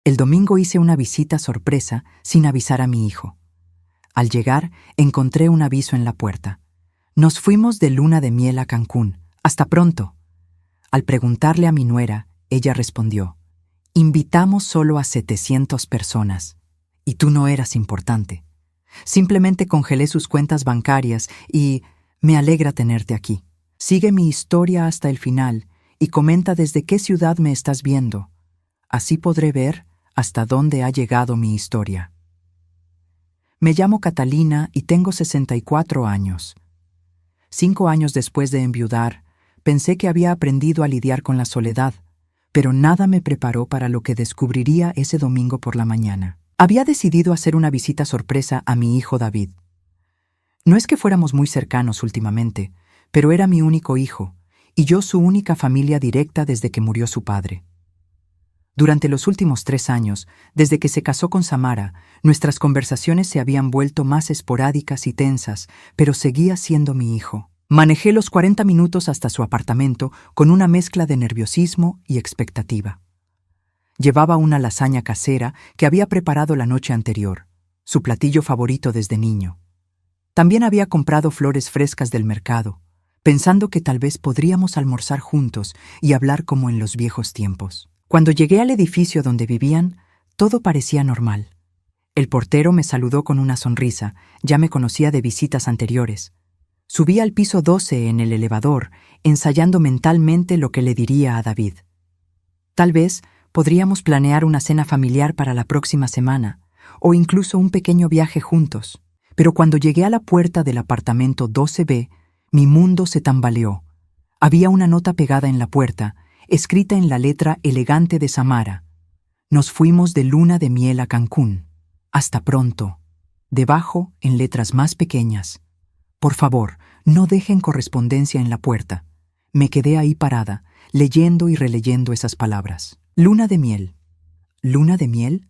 El domingo hice una visita sorpresa sin avisar a mi hijo. Al llegar, encontré un aviso en la puerta. Nos fuimos de luna de miel a Cancún. Hasta pronto. Al preguntarle a mi nuera, ella respondió: invitamos solo a 700 personas. Y tú no eras importante. Simplemente congelé sus cuentas bancarias y me alegra tenerte aquí. Sigue mi historia hasta el final y comenta desde qué ciudad me estás viendo. Así podré ver hasta dónde ha llegado mi historia. Me llamo Catalina y tengo 64 años. 5 años después de enviudar, pensé que había aprendido a lidiar con la soledad, pero nada me preparó para lo que descubriría ese domingo por la mañana. Había decidido hacer una visita sorpresa a mi hijo David. No es que fuéramos muy cercanos últimamente, pero era mi único hijo, y yo su única familia directa desde que murió su padre. Durante los últimos 3 años, desde que se casó con Samara, nuestras conversaciones se habían vuelto más esporádicas y tensas, pero seguía siendo mi hijo. Manejé los 40 minutos hasta su apartamento con una mezcla de nerviosismo y expectativa. Llevaba una lasaña casera que había preparado la noche anterior, su platillo favorito desde niño. También había comprado flores frescas del mercado, pensando que tal vez podríamos almorzar juntos y hablar como en los viejos tiempos. Cuando llegué al edificio donde vivían, todo parecía normal. El portero me saludó con una sonrisa, ya me conocía de visitas anteriores. Subí al piso 12 en el elevador, ensayando mentalmente lo que le diría a David. Tal vez podríamos planear una cena familiar para la próxima semana, o incluso un pequeño viaje juntos. Pero cuando llegué a la puerta del apartamento 12B, mi mundo se tambaleó. Había una nota pegada en la puerta, escrita en la letra elegante de Samara. Nos fuimos de luna de miel a Cancún. Hasta pronto. Debajo, en letras más pequeñas: por favor, no dejen correspondencia en la puerta. Me quedé ahí parada, leyendo y releyendo esas palabras. Luna de miel. ¿Luna de miel?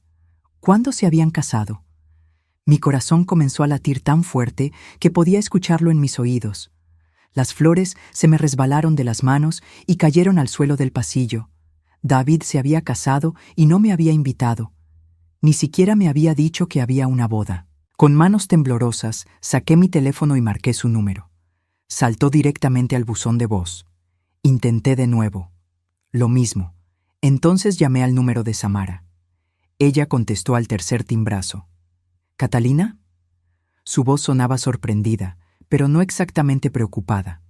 ¿Cuándo se habían casado? Mi corazón comenzó a latir tan fuerte que podía escucharlo en mis oídos. Las flores se me resbalaron de las manos y cayeron al suelo del pasillo. David se había casado y no me había invitado. Ni siquiera me había dicho que había una boda. Con manos temblorosas, saqué mi teléfono y marqué su número. Saltó directamente al buzón de voz. Intenté de nuevo. Lo mismo. Entonces llamé al número de Samara. Ella contestó al tercer timbrazo. ¿Catalina? Su voz sonaba sorprendida, pero no exactamente preocupada.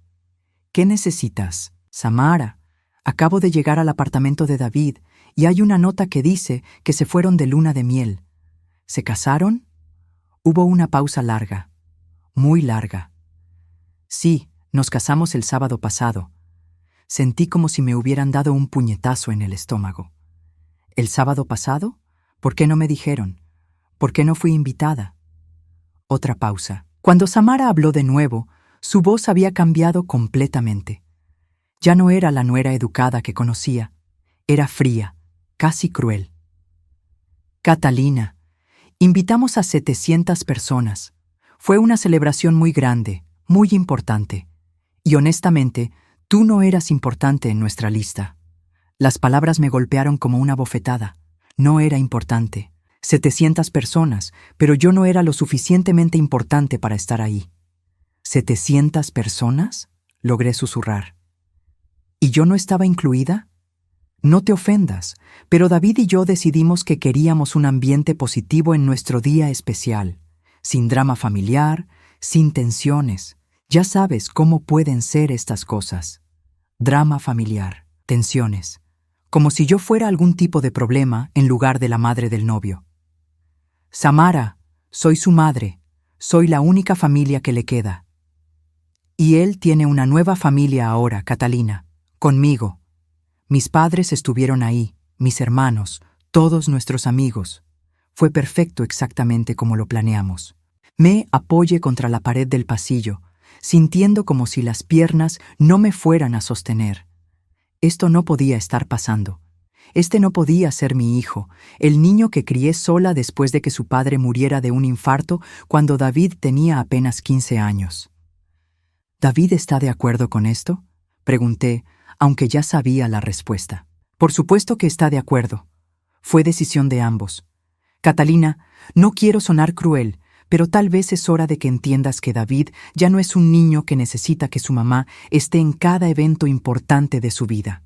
¿Qué necesitas? Samara, acabo de llegar al apartamento de David y hay una nota que dice que se fueron de luna de miel. ¿Se casaron? Hubo una pausa larga, muy larga. Sí, nos casamos el sábado pasado. Sentí como si me hubieran dado un puñetazo en el estómago. ¿El sábado pasado? ¿Por qué no me dijeron? ¿Por qué no fui invitada? Otra pausa. Cuando Samara habló de nuevo, su voz había cambiado completamente. Ya no era la nuera educada que conocía. Era fría, casi cruel. Catalina, invitamos a 700 personas. Fue una celebración muy grande, muy importante. Y honestamente, tú no eras importante en nuestra lista. Las palabras me golpearon como una bofetada. No era importante. 700 personas, pero yo no era lo suficientemente importante para estar ahí. ¿700 personas? Logré susurrar. ¿Y yo no estaba incluida? No te ofendas, pero David y yo decidimos que queríamos un ambiente positivo en nuestro día especial, sin drama familiar, sin tensiones. Ya sabes cómo pueden ser estas cosas. Drama familiar, tensiones. Como si yo fuera algún tipo de problema en lugar de la madre del novio. Samara, soy su madre. Soy la única familia que le queda. Y él tiene una nueva familia ahora, Catalina, conmigo. Mis padres estuvieron ahí, mis hermanos, todos nuestros amigos. Fue perfecto exactamente como lo planeamos. Me apoyé contra la pared del pasillo, sintiendo como si las piernas no me fueran a sostener. Esto no podía estar pasando. Este no podía ser mi hijo, el niño que crié sola después de que su padre muriera de un infarto cuando David tenía apenas 15 años. ¿David está de acuerdo con esto?, pregunté, aunque ya sabía la respuesta. Por supuesto que está de acuerdo. Fue decisión de ambos. Catalina, no quiero sonar cruel, pero tal vez es hora de que entiendas que David ya no es un niño que necesita que su mamá esté en cada evento importante de su vida.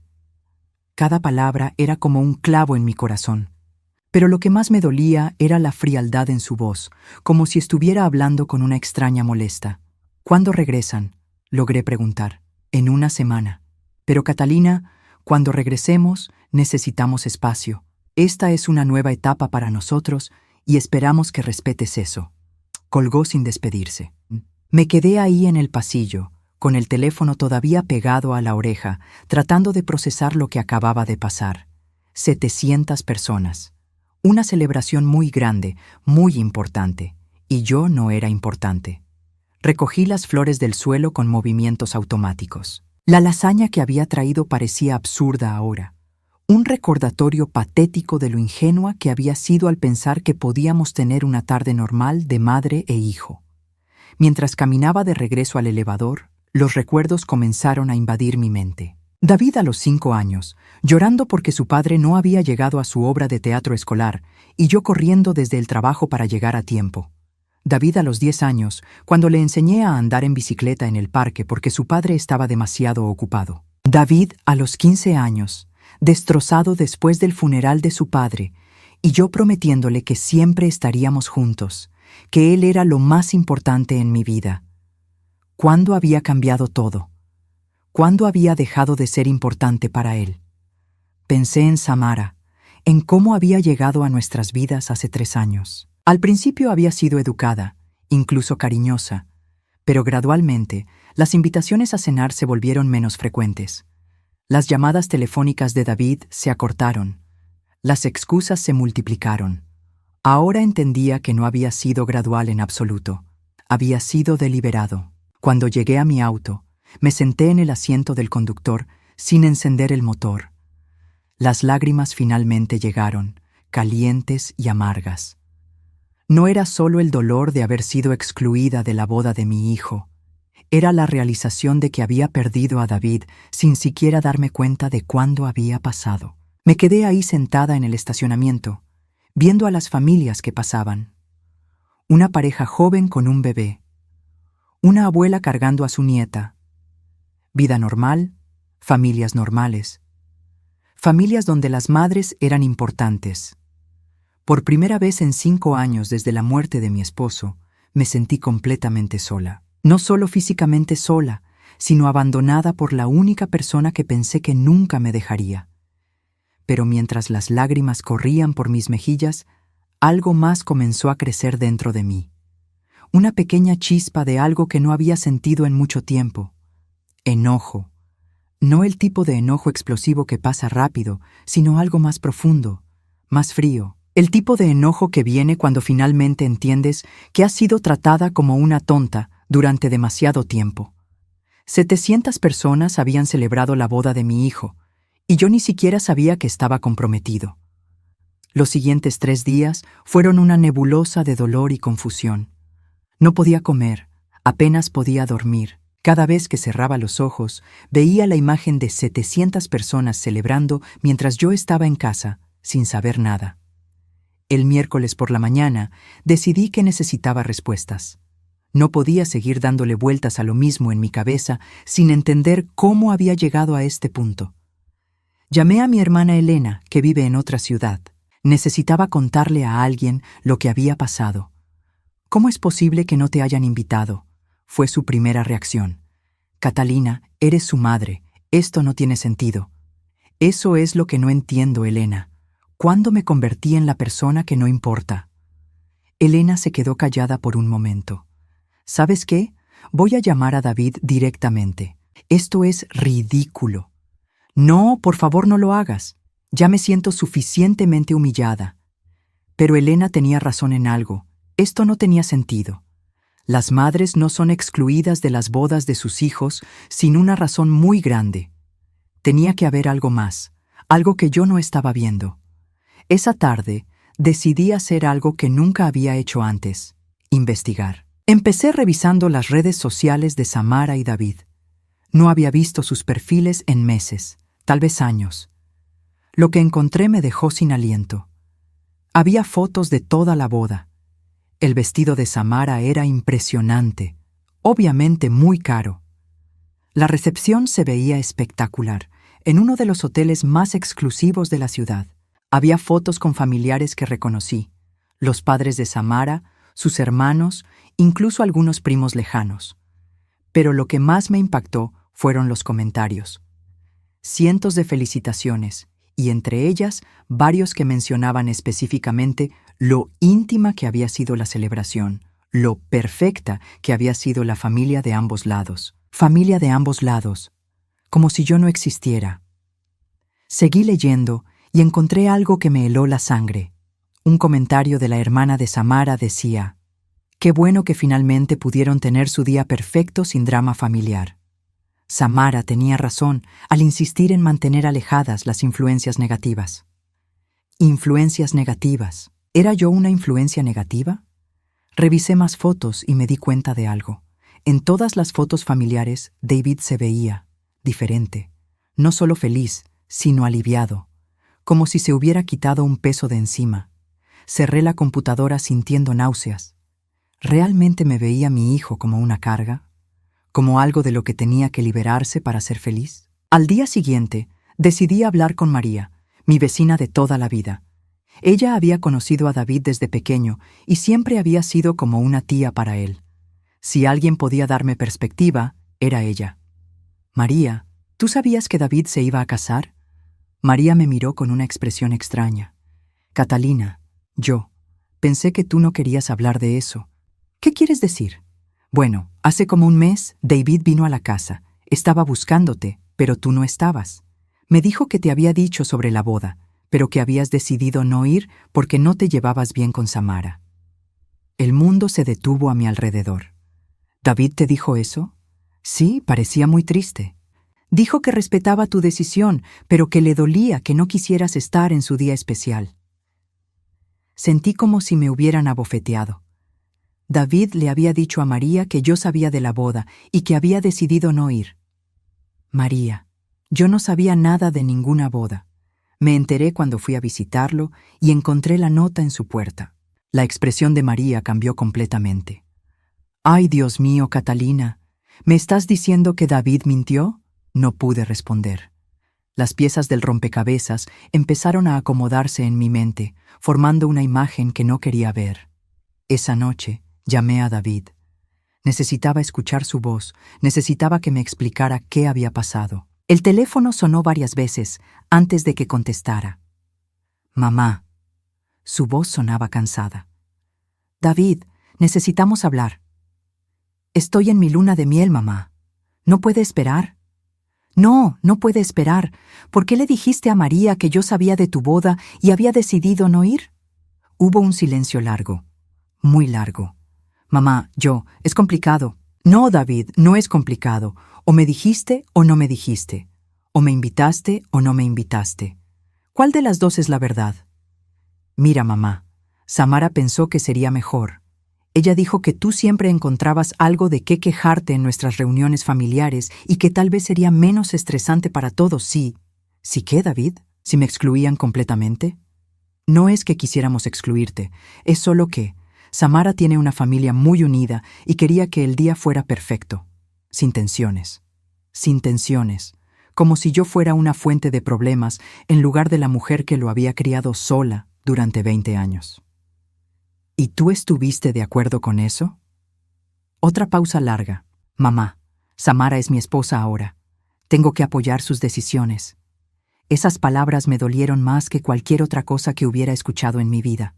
Cada palabra era como un clavo en mi corazón. Pero lo que más me dolía era la frialdad en su voz, como si estuviera hablando con una extraña molesta. ¿Cuándo regresan?, logré preguntar. En una semana. Pero Catalina, cuando regresemos, necesitamos espacio. Esta es una nueva etapa para nosotros y esperamos que respetes eso. Colgó sin despedirse. Me quedé ahí en el pasillo, con el teléfono todavía pegado a la oreja, tratando de procesar lo que acababa de pasar. 700 personas. Una celebración muy grande, muy importante, y yo no era importante. Recogí las flores del suelo con movimientos automáticos. La lasaña que había traído parecía absurda ahora. Un recordatorio patético de lo ingenua que había sido al pensar que podíamos tener una tarde normal de madre e hijo. Mientras caminaba de regreso al elevador, los recuerdos comenzaron a invadir mi mente. David a los 5 años, llorando porque su padre no había llegado a su obra de teatro escolar, y yo corriendo desde el trabajo para llegar a tiempo. David a los 10 años, cuando le enseñé a andar en bicicleta en el parque porque su padre estaba demasiado ocupado. David a los 15 años, destrozado después del funeral de su padre, y yo prometiéndole que siempre estaríamos juntos, que él era lo más importante en mi vida. ¿Cuándo había cambiado todo? ¿Cuándo había dejado de ser importante para él? Pensé en Samara, en cómo había llegado a nuestras vidas hace 3 años. Al principio había sido educada, incluso cariñosa, pero gradualmente las invitaciones a cenar se volvieron menos frecuentes. Las llamadas telefónicas de David se acortaron. Las excusas se multiplicaron. Ahora entendía que no había sido gradual en absoluto. Había sido deliberado. Cuando llegué a mi auto, me senté en el asiento del conductor sin encender el motor. Las lágrimas finalmente llegaron, calientes y amargas. No era solo el dolor de haber sido excluida de la boda de mi hijo. Era la realización de que había perdido a David sin siquiera darme cuenta de cuándo había pasado. Me quedé ahí sentada en el estacionamiento, viendo a las familias que pasaban. Una pareja joven con un bebé. Una abuela cargando a su nieta. Vida normal, familias normales. Familias donde las madres eran importantes. Por primera vez en 5 años desde la muerte de mi esposo, me sentí completamente sola. No solo físicamente sola, sino abandonada por la única persona que pensé que nunca me dejaría. Pero mientras las lágrimas corrían por mis mejillas, algo más comenzó a crecer dentro de mí. Una pequeña chispa de algo que no había sentido en mucho tiempo. Enojo. No el tipo de enojo explosivo que pasa rápido, sino algo más profundo, más frío. El tipo de enojo que viene cuando finalmente entiendes que has sido tratada como una tonta durante demasiado tiempo. 700 personas habían celebrado la boda de mi hijo, y yo ni siquiera sabía que estaba comprometido. Los siguientes 3 días fueron una nebulosa de dolor y confusión. No podía comer, apenas podía dormir. Cada vez que cerraba los ojos, veía la imagen de 700 personas celebrando mientras yo estaba en casa, sin saber nada. El miércoles por la mañana decidí que necesitaba respuestas. No podía seguir dándole vueltas a lo mismo en mi cabeza sin entender cómo había llegado a este punto. Llamé a mi hermana Elena, que vive en otra ciudad. Necesitaba contarle a alguien lo que había pasado. ¿Cómo es posible que no te hayan invitado?, fue su primera reacción. Catalina, eres su madre. Esto no tiene sentido. Eso es lo que no entiendo, Elena. ¿Cuándo me convertí en la persona que no importa? Elena se quedó callada por un momento. ¿Sabes qué? Voy a llamar a David directamente. Esto es ridículo. No, por favor no lo hagas. Ya me siento suficientemente humillada. Pero Elena tenía razón en algo. Esto no tenía sentido. Las madres no son excluidas de las bodas de sus hijos sin una razón muy grande. Tenía que haber algo más, algo que yo no estaba viendo. Esa tarde decidí hacer algo que nunca había hecho antes: investigar. Empecé revisando las redes sociales de Samara y David. No había visto sus perfiles en meses, tal vez años. Lo que encontré me dejó sin aliento. Había fotos de toda la boda. El vestido de Samara era impresionante, obviamente muy caro. La recepción se veía espectacular, en uno de los hoteles más exclusivos de la ciudad. Había fotos con familiares que reconocí, los padres de Samara, sus hermanos, incluso algunos primos lejanos. Pero lo que más me impactó fueron los comentarios. Cientos de felicitaciones, y entre ellas varios que mencionaban específicamente lo íntima que había sido la celebración, lo perfecta que había sido la familia de ambos lados. Familia de ambos lados, como si yo no existiera. Seguí leyendo y encontré algo que me heló la sangre. Un comentario de la hermana de Samara decía: «Qué bueno que finalmente pudieron tener su día perfecto sin drama familiar». Samara tenía razón al insistir en mantener alejadas las influencias negativas. Influencias negativas. ¿Era yo una influencia negativa? Revisé más fotos y me di cuenta de algo. En todas las fotos familiares, David se veía diferente, no solo feliz, sino aliviado, como si se hubiera quitado un peso de encima. Cerré la computadora sintiendo náuseas. ¿Realmente me veía mi hijo como una carga? ¿Como algo de lo que tenía que liberarse para ser feliz? Al día siguiente, decidí hablar con María, mi vecina de toda la vida. Ella había conocido a David desde pequeño y siempre había sido como una tía para él. Si alguien podía darme perspectiva, era ella. «María, ¿tú sabías que David se iba a casar?» María me miró con una expresión extraña. «Catalina, pensé que tú no querías hablar de eso. ¿Qué quieres decir?» «Bueno, hace como un mes, David vino a la casa. Estaba buscándote, pero tú no estabas. Me dijo que te había dicho sobre la boda, pero que habías decidido no ir porque no te llevabas bien con Samara». El mundo se detuvo a mi alrededor. «¿David te dijo eso?» «Sí, parecía muy triste. Dijo que respetaba tu decisión, pero que le dolía que no quisieras estar en su día especial». Sentí como si me hubieran abofeteado. David le había dicho a María que yo sabía de la boda y que había decidido no ir. María, yo no sabía nada de ninguna boda. Me enteré cuando fui a visitarlo y encontré la nota en su puerta. La expresión de María cambió completamente. «Ay, Dios mío, Catalina, ¿me estás diciendo que David mintió?» No pude responder. Las piezas del rompecabezas empezaron a acomodarse en mi mente, formando una imagen que no quería ver. Esa noche llamé a David. Necesitaba escuchar su voz, necesitaba que me explicara qué había pasado. El teléfono sonó varias veces antes de que contestara. «Mamá». Su voz sonaba cansada. «David, necesitamos hablar». «Estoy en mi luna de miel, mamá. ¿No puede esperar?» «No, no puede esperar. ¿Por qué le dijiste a María que yo sabía de tu boda y había decidido no ir?» Hubo un silencio largo, muy largo. «Mamá, es complicado». «No, David, no es complicado. O me dijiste o no me dijiste. O me invitaste o no me invitaste. ¿Cuál de las dos es la verdad?» «Mira, mamá, Samara pensó que sería mejor. Ella dijo que tú siempre encontrabas algo de qué quejarte en nuestras reuniones familiares y que tal vez sería menos estresante para todos si... ¿Sí qué, David? ¿Si me excluían completamente?» «No es que quisiéramos excluirte, es solo que Samara tiene una familia muy unida y quería que el día fuera perfecto. Sin tensiones. Sin tensiones. Como si yo fuera una fuente de problemas en lugar de la mujer que lo había criado sola durante 20 años. ¿Y tú estuviste de acuerdo con eso?» Otra pausa larga. «Mamá, Samara es mi esposa ahora. Tengo que apoyar sus decisiones». Esas palabras me dolieron más que cualquier otra cosa que hubiera escuchado en mi vida.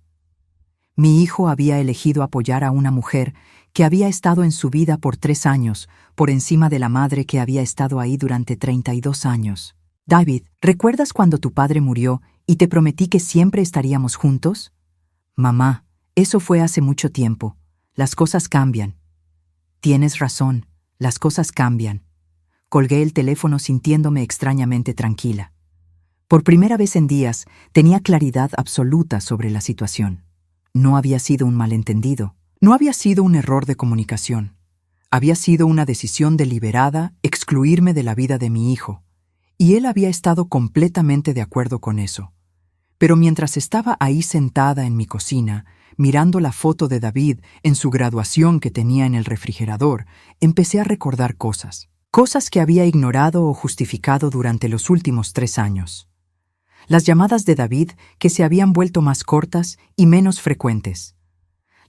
Mi hijo había elegido apoyar a una mujer que había estado en su vida por 3 años, por encima de la madre que había estado ahí durante 32 años. «David, ¿recuerdas cuando tu padre murió y te prometí que siempre estaríamos juntos?» «Mamá, eso fue hace mucho tiempo. Las cosas cambian». «Tienes razón, las cosas cambian». Colgué el teléfono sintiéndome extrañamente tranquila. Por primera vez en días tenía claridad absoluta sobre la situación. No había sido un malentendido, no había sido un error de comunicación. Había sido una decisión deliberada excluirme de la vida de mi hijo. Y él había estado completamente de acuerdo con eso. Pero mientras estaba ahí sentada en mi cocina, mirando la foto de David en su graduación que tenía en el refrigerador, empecé a recordar cosas. Cosas que había ignorado o justificado durante los últimos 3 años. Las llamadas de David que se habían vuelto más cortas y menos frecuentes.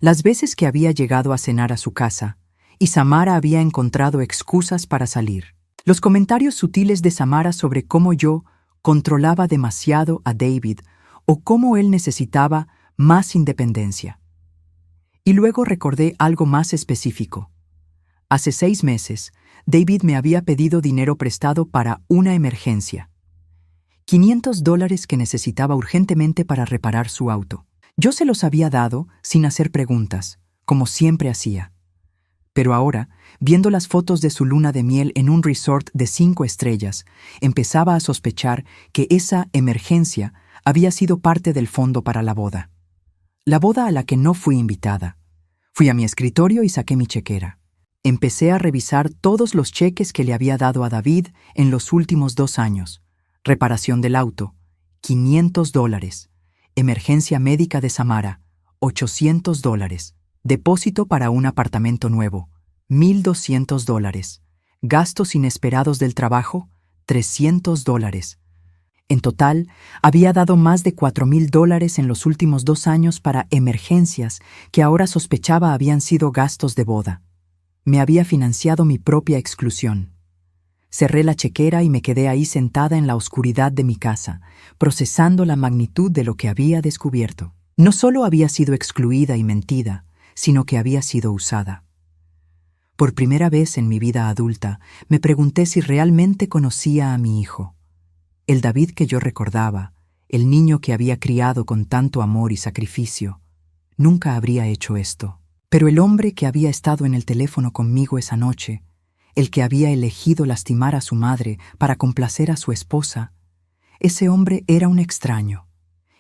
Las veces que había llegado a cenar a su casa, y Samara había encontrado excusas para salir. Los comentarios sutiles de Samara sobre cómo yo controlaba demasiado a David o cómo él necesitaba más independencia. Y luego recordé algo más específico. Hace 6 meses, David me había pedido dinero prestado para una emergencia. $500 que necesitaba urgentemente para reparar su auto. Yo se los había dado sin hacer preguntas, como siempre hacía. Pero ahora, viendo las fotos de su luna de miel en un resort de 5 estrellas, empezaba a sospechar que esa emergencia había sido parte del fondo para la boda. La boda a la que no fui invitada. Fui a mi escritorio y saqué mi chequera. Empecé a revisar todos los cheques que le había dado a David en los últimos 2 años. Reparación del auto, $500. Emergencia médica de Samara, $800. Depósito para un apartamento nuevo, $1,200. Gastos inesperados del trabajo, $300. En total, había dado más de $4,000 en los últimos 2 años para emergencias que ahora sospechaba habían sido gastos de boda. Me había financiado mi propia exclusión. Cerré la chequera y me quedé ahí sentada en la oscuridad de mi casa, procesando la magnitud de lo que había descubierto. No solo había sido excluida y mentida, sino que había sido usada. Por primera vez en mi vida adulta, me pregunté si realmente conocía a mi hijo. El David que yo recordaba, el niño que había criado con tanto amor y sacrificio, nunca habría hecho esto. Pero el hombre que había estado en el teléfono conmigo esa noche, el que había elegido lastimar a su madre para complacer a su esposa, ese hombre era un extraño.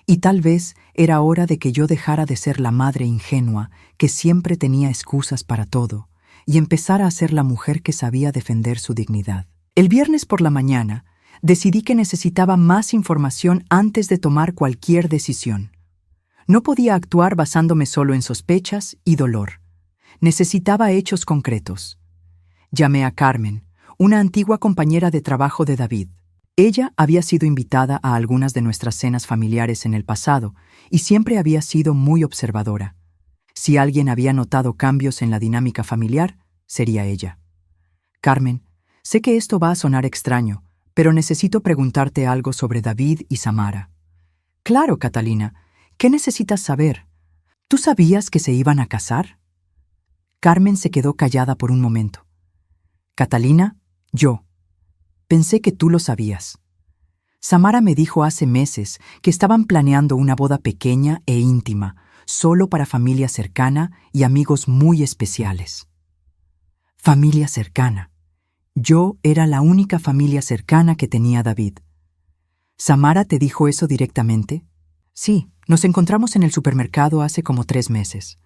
Y tal vez era hora de que yo dejara de ser la madre ingenua que siempre tenía excusas para todo y empezara a ser la mujer que sabía defender su dignidad. El viernes por la mañana, decidí que necesitaba más información antes de tomar cualquier decisión. No podía actuar basándome solo en sospechas y dolor. Necesitaba hechos concretos. Llamé a Carmen, una antigua compañera de trabajo de David. Ella había sido invitada a algunas de nuestras cenas familiares en el pasado y siempre había sido muy observadora. Si alguien había notado cambios en la dinámica familiar, sería ella. Carmen, sé que esto va a sonar extraño, pero necesito preguntarte algo sobre David y Samara. Claro, Catalina. ¿Qué necesitas saber? ¿Tú sabías que se iban a casar? Carmen se quedó callada por un momento. Catalina, yo. Pensé que tú lo sabías. Samara me dijo hace meses que estaban planeando una boda pequeña e íntima, solo para familia cercana y amigos muy especiales. Familia cercana. Yo era la única familia cercana que tenía David. ¿Samara te dijo eso directamente? Sí, nos encontramos en el supermercado hace como 3 meses.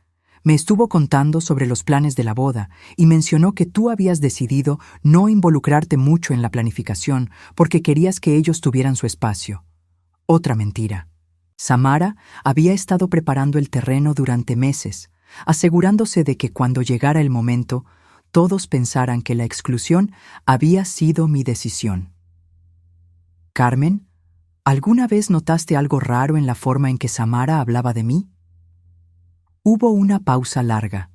Me estuvo contando sobre los planes de la boda y mencionó que tú habías decidido no involucrarte mucho en la planificación porque querías que ellos tuvieran su espacio. Otra mentira. Samara había estado preparando el terreno durante meses, asegurándose de que cuando llegara el momento, todos pensaran que la exclusión había sido mi decisión. Carmen, ¿alguna vez notaste algo raro en la forma en que Samara hablaba de mí? Hubo una pausa larga.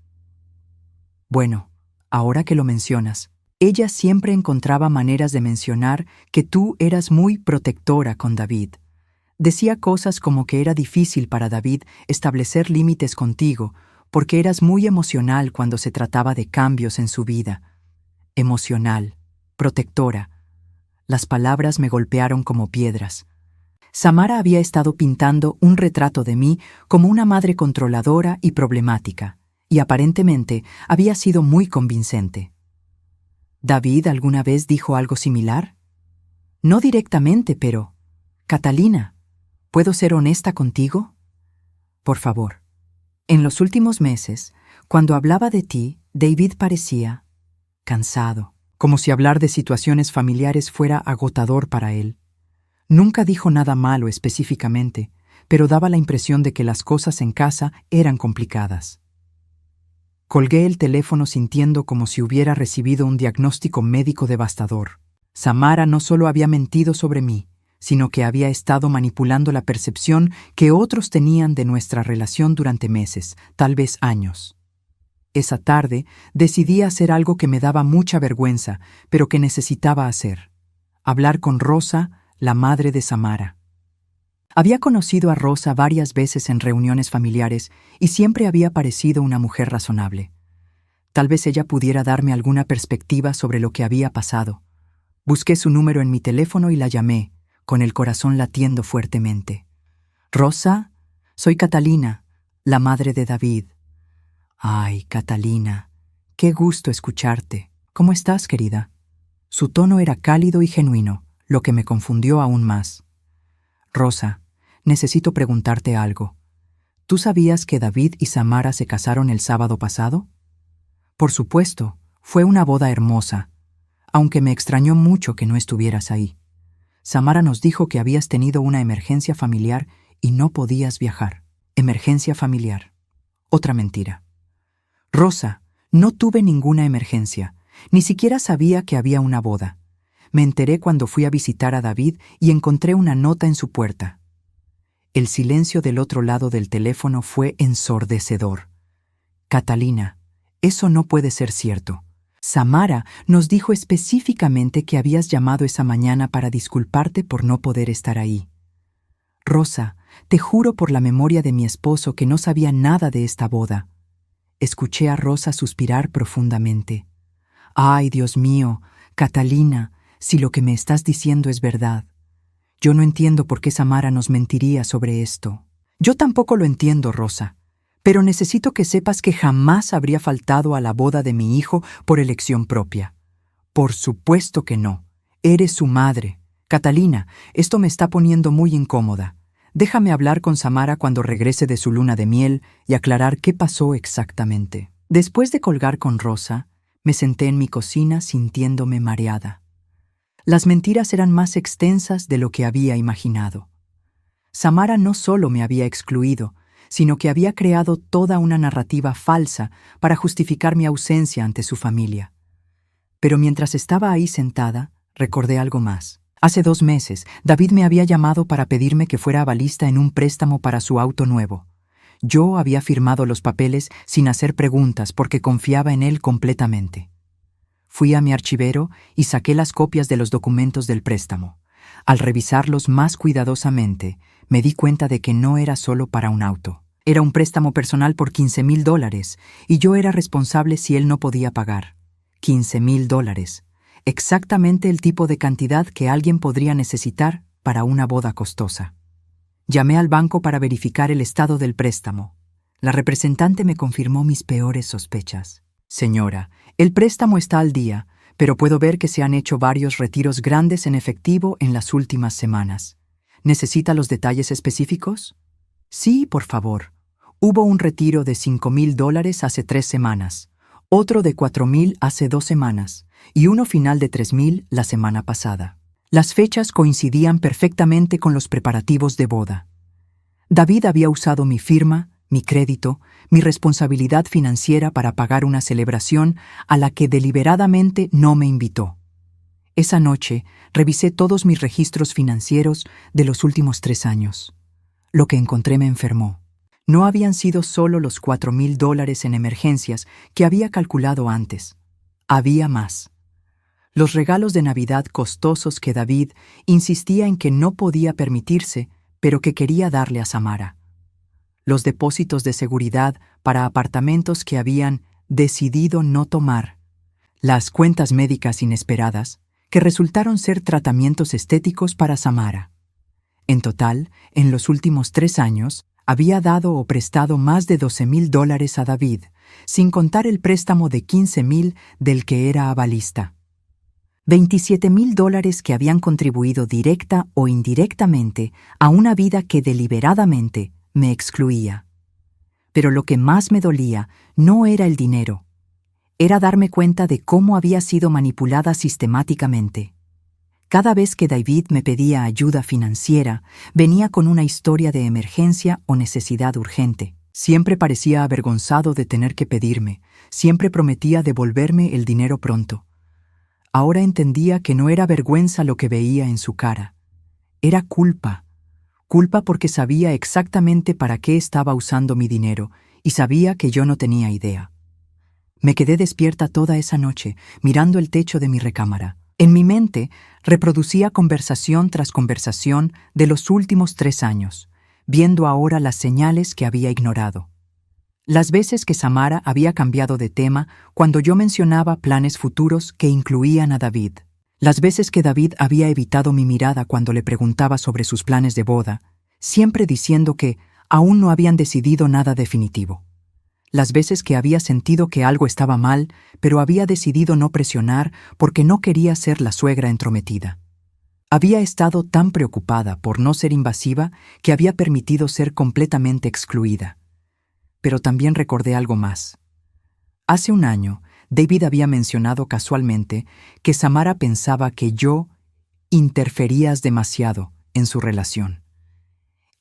Bueno, ahora que lo mencionas, ella siempre encontraba maneras de mencionar que tú eras muy protectora con David. Decía cosas como que era difícil para David establecer límites contigo porque eras muy emocional cuando se trataba de cambios en su vida. Emocional, protectora. Las palabras me golpearon como piedras. Samara había estado pintando un retrato de mí como una madre controladora y problemática, y aparentemente había sido muy convincente. ¿David alguna vez dijo algo similar? No directamente, pero... Catalina, ¿puedo ser honesta contigo? Por favor. En los últimos meses, cuando hablaba de ti, David parecía cansado. como si hablar de situaciones familiares fuera agotador para él. Nunca dijo nada malo específicamente, pero daba la impresión de que las cosas en casa eran complicadas. Colgué el teléfono sintiendo como si hubiera recibido un diagnóstico médico devastador. Samara no solo había mentido sobre mí, sino que había estado manipulando la percepción que otros tenían de nuestra relación durante meses, tal vez años. Esa tarde decidí hacer algo que me daba mucha vergüenza, pero que necesitaba hacer: hablar con Rosa, la madre de Samara. Había conocido a Rosa varias veces en reuniones familiares y siempre había parecido una mujer razonable. Tal vez ella pudiera darme alguna perspectiva sobre lo que había pasado. Busqué su número en mi teléfono y la llamé, con el corazón latiendo fuertemente. «Rosa, soy Catalina, la madre de David». «Ay, Catalina, qué gusto escucharte. ¿Cómo estás, querida?» Su tono era cálido y genuino, lo que me confundió aún más. «Rosa, necesito preguntarte algo. ¿Tú sabías que David y Samara se casaron el sábado pasado?» «Por supuesto, fue una boda hermosa, aunque me extrañó mucho que no estuvieras ahí. Samara nos dijo que habías tenido una emergencia familiar y no podías viajar». «Emergencia familiar». Otra mentira. «Rosa, no tuve ninguna emergencia. Ni siquiera sabía que había una boda. Me enteré cuando fui a visitar a David y encontré una nota en su puerta». El silencio del otro lado del teléfono fue ensordecedor. «Catalina, eso no puede ser cierto. Samara nos dijo específicamente que habías llamado esa mañana para disculparte por no poder estar ahí». «Rosa, te juro por la memoria de mi esposo que no sabía nada de esta boda». Escuché a Rosa suspirar profundamente. «Ay, Dios mío, Catalina, si lo que me estás diciendo es verdad. Yo no entiendo por qué Samara nos mentiría sobre esto». «Yo tampoco lo entiendo, Rosa, pero necesito que sepas que jamás habría faltado a la boda de mi hijo por elección propia». «Por supuesto que no. Eres su madre. Catalina, esto me está poniendo muy incómoda. Déjame hablar con Samara cuando regrese de su luna de miel y aclarar qué pasó exactamente». Después de colgar con Rosa, me senté en mi cocina sintiéndome mareada. Las mentiras eran más extensas de lo que había imaginado. Samara no solo me había excluido, sino que había creado toda una narrativa falsa para justificar mi ausencia ante su familia. Pero mientras estaba ahí sentada, recordé algo más. Hace 2 meses, David me había llamado para pedirme que fuera avalista en un préstamo para su auto nuevo. Yo había firmado los papeles sin hacer preguntas porque confiaba en él completamente. Fui a mi archivero y saqué las copias de los documentos del préstamo. Al revisarlos más cuidadosamente, me di cuenta de que no era solo para un auto. Era un préstamo personal por $15,000 y yo era responsable si él no podía pagar. $15,000. Exactamente el tipo de cantidad que alguien podría necesitar para una boda costosa. Llamé al banco para verificar el estado del préstamo. La representante me confirmó mis peores sospechas. «Señora, el préstamo está al día, pero puedo ver que se han hecho varios retiros grandes en efectivo en las últimas semanas. ¿Necesita los detalles específicos?» «Sí, por favor. Hubo un retiro de $5,000 hace 3 semanas, otro de $4,000 hace 2 semanas y uno final de $3,000 la semana pasada». Las fechas coincidían perfectamente con los preparativos de boda. David había usado mi firma, mi crédito, mi responsabilidad financiera para pagar una celebración a la que deliberadamente no me invitó. Esa noche revisé todos mis registros financieros de los últimos 3 años. Lo que encontré me enfermó. No habían sido solo los $4,000 en emergencias que había calculado antes. Había más. Los regalos de Navidad costosos que David insistía en que no podía permitirse, pero que quería darle a Samara. Los depósitos de seguridad para apartamentos que habían decidido no tomar. Las cuentas médicas inesperadas, que resultaron ser tratamientos estéticos para Samara. En total, en los últimos 3 años, había dado o prestado más de $12,000 a David, sin contar el préstamo de $15,000 del que era avalista. $27,000 que habían contribuido directa o indirectamente a una vida que deliberadamente me excluía. Pero lo que más me dolía no era el dinero, era darme cuenta de cómo había sido manipulada sistemáticamente. Cada vez que David me pedía ayuda financiera, venía con una historia de emergencia o necesidad urgente. Siempre parecía avergonzado de tener que pedirme, siempre prometía devolverme el dinero pronto. Ahora entendía que no era vergüenza lo que veía en su cara. Era culpa. Culpa porque sabía exactamente para qué estaba usando mi dinero y sabía que yo no tenía idea. Me quedé despierta toda esa noche, mirando el techo de mi recámara. En mi mente, reproducía conversación tras conversación de los últimos 3 años, viendo ahora las señales que había ignorado. Las veces que Samara había cambiado de tema cuando yo mencionaba planes futuros que incluían a David. Las veces que David había evitado mi mirada cuando le preguntaba sobre sus planes de boda, siempre diciendo que aún no habían decidido nada definitivo. Las veces que había sentido que algo estaba mal, pero había decidido no presionar porque no quería ser la suegra entrometida. Había estado tan preocupada por no ser invasiva que había permitido ser completamente excluida. Pero también recordé algo más. Hace un año, David había mencionado casualmente que Samara pensaba que yo interferías demasiado en su relación.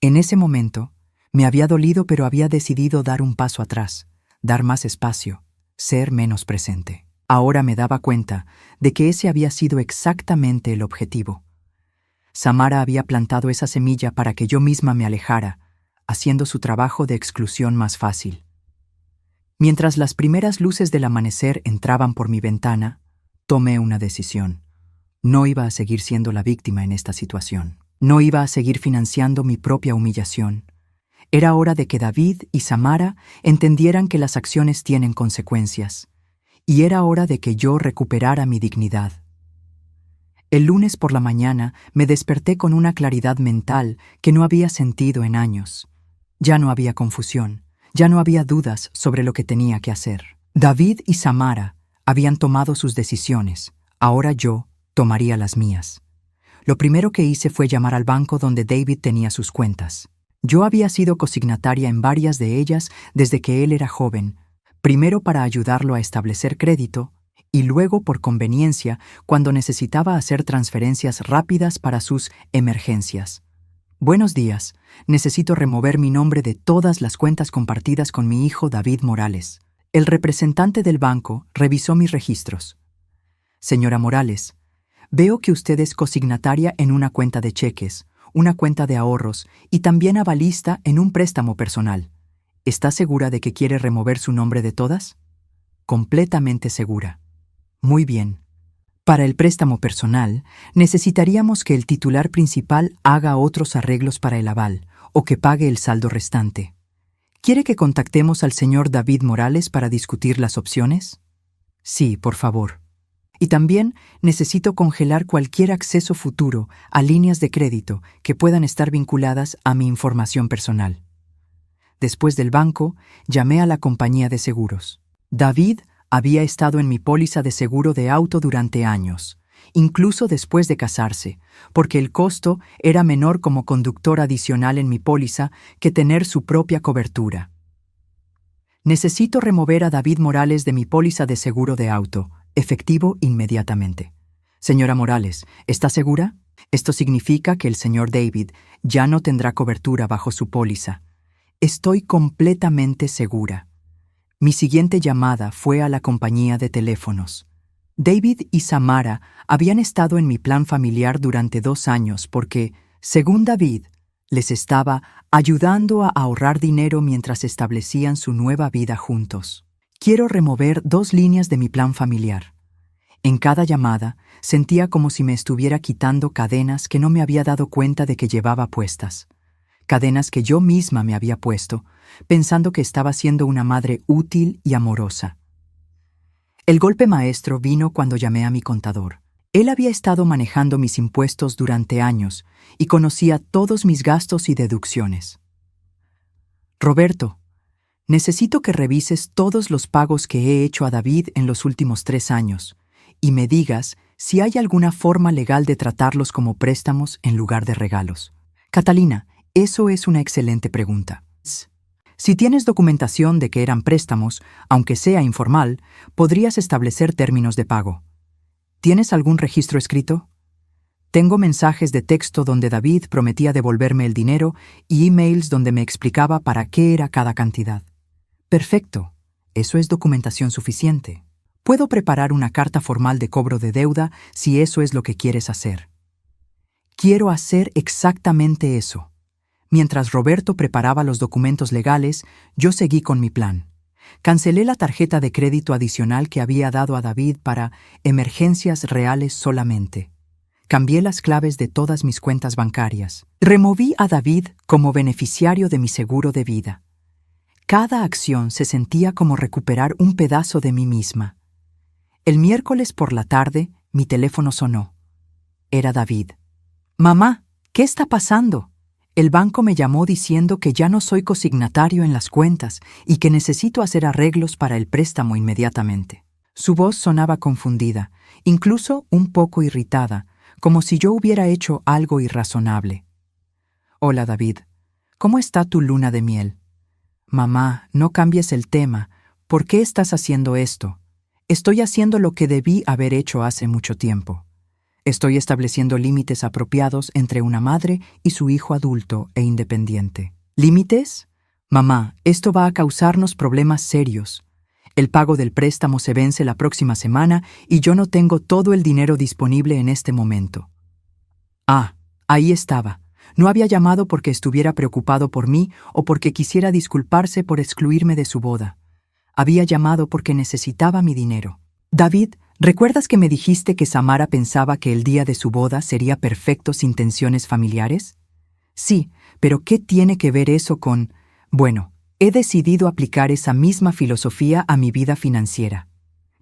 En ese momento, me había dolido, pero había decidido dar un paso atrás, dar más espacio, ser menos presente. Ahora me daba cuenta de que ese había sido exactamente el objetivo. Samara había plantado esa semilla para que yo misma me alejara, haciendo su trabajo de exclusión más fácil. Mientras las primeras luces del amanecer entraban por mi ventana, tomé una decisión. No iba a seguir siendo la víctima en esta situación. No iba a seguir financiando mi propia humillación. Era hora de que David y Samara entendieran que las acciones tienen consecuencias. Y era hora de que yo recuperara mi dignidad. El lunes por la mañana me desperté con una claridad mental que no había sentido en años. Ya no había confusión, ya no había dudas sobre lo que tenía que hacer. David y Samara habían tomado sus decisiones, ahora yo tomaría las mías. Lo primero que hice fue llamar al banco donde David tenía sus cuentas. Yo había sido cosignataria en varias de ellas desde que él era joven, primero para ayudarlo a establecer crédito y luego por conveniencia cuando necesitaba hacer transferencias rápidas para sus emergencias. Buenos días, necesito remover mi nombre de todas las cuentas compartidas con mi hijo David Morales. El representante del banco revisó mis registros. Señora Morales, veo que usted es cosignataria en una cuenta de cheques, una cuenta de ahorros y también avalista en un préstamo personal. ¿Está segura de que quiere remover su nombre de todas? Completamente segura. Muy bien. Para el préstamo personal, necesitaríamos que el titular principal haga otros arreglos para el aval o que pague el saldo restante. ¿Quiere que contactemos al señor David Morales para discutir las opciones? Sí, por favor. Y también necesito congelar cualquier acceso futuro a líneas de crédito que puedan estar vinculadas a mi información personal. Después del banco, llamé a la compañía de seguros. David había estado en mi póliza de seguro de auto durante años, incluso después de casarse, porque el costo era menor como conductor adicional en mi póliza que tener su propia cobertura. Necesito remover a David Morales de mi póliza de seguro de auto, efectivo inmediatamente. Señora Morales, ¿está segura? Esto significa que el señor David ya no tendrá cobertura bajo su póliza. Estoy completamente segura. Mi siguiente llamada fue a la compañía de teléfonos. David y Samara habían estado en mi plan familiar durante 2 años porque, según David, les estaba ayudando a ahorrar dinero mientras establecían su nueva vida juntos. Quiero remover 2 líneas de mi plan familiar. En cada llamada, sentía como si me estuviera quitando cadenas que no me había dado cuenta de que llevaba puestas. Cadenas que yo misma me había puesto, pensando que estaba siendo una madre útil y amorosa. El golpe maestro vino cuando llamé a mi contador. Él había estado manejando mis impuestos durante años y conocía todos mis gastos y deducciones. Roberto, necesito que revises todos los pagos que he hecho a David en los últimos 3 años y me digas si hay alguna forma legal de tratarlos como préstamos en lugar de regalos. Catalina, eso es una excelente pregunta. Si tienes documentación de que eran préstamos, aunque sea informal, podrías establecer términos de pago. ¿Tienes algún registro escrito? Tengo mensajes de texto donde David prometía devolverme el dinero y emails donde me explicaba para qué era cada cantidad. Perfecto. Eso es documentación suficiente. Puedo preparar una carta formal de cobro de deuda si eso es lo que quieres hacer. Quiero hacer exactamente eso. Mientras Roberto preparaba los documentos legales, yo seguí con mi plan. Cancelé la tarjeta de crédito adicional que había dado a David para emergencias reales solamente. Cambié las claves de todas mis cuentas bancarias. Removí a David como beneficiario de mi seguro de vida. Cada acción se sentía como recuperar un pedazo de mí misma. El miércoles por la tarde, mi teléfono sonó. Era David. «Mamá, ¿qué está pasando?» El banco me llamó diciendo que ya no soy consignatario en las cuentas y que necesito hacer arreglos para el préstamo inmediatamente. Su voz sonaba confundida, incluso un poco irritada, como si yo hubiera hecho algo irrazonable. «Hola, David. ¿Cómo está tu luna de miel?» «Mamá, no cambies el tema. ¿Por qué estás haciendo esto?» «Estoy haciendo lo que debí haber hecho hace mucho tiempo. Estoy estableciendo límites apropiados entre una madre y su hijo adulto e independiente». ¿Límites? Mamá, esto va a causarnos problemas serios. El pago del préstamo se vence la próxima semana y yo no tengo todo el dinero disponible en este momento. Ah, ahí estaba. No había llamado porque estuviera preocupado por mí o porque quisiera disculparse por excluirme de su boda. Había llamado porque necesitaba mi dinero. David, ¿recuerdas que me dijiste que Samara pensaba que el día de su boda sería perfecto sin tensiones familiares? Sí, pero ¿qué tiene que ver eso con...? Bueno, he decidido aplicar esa misma filosofía a mi vida financiera.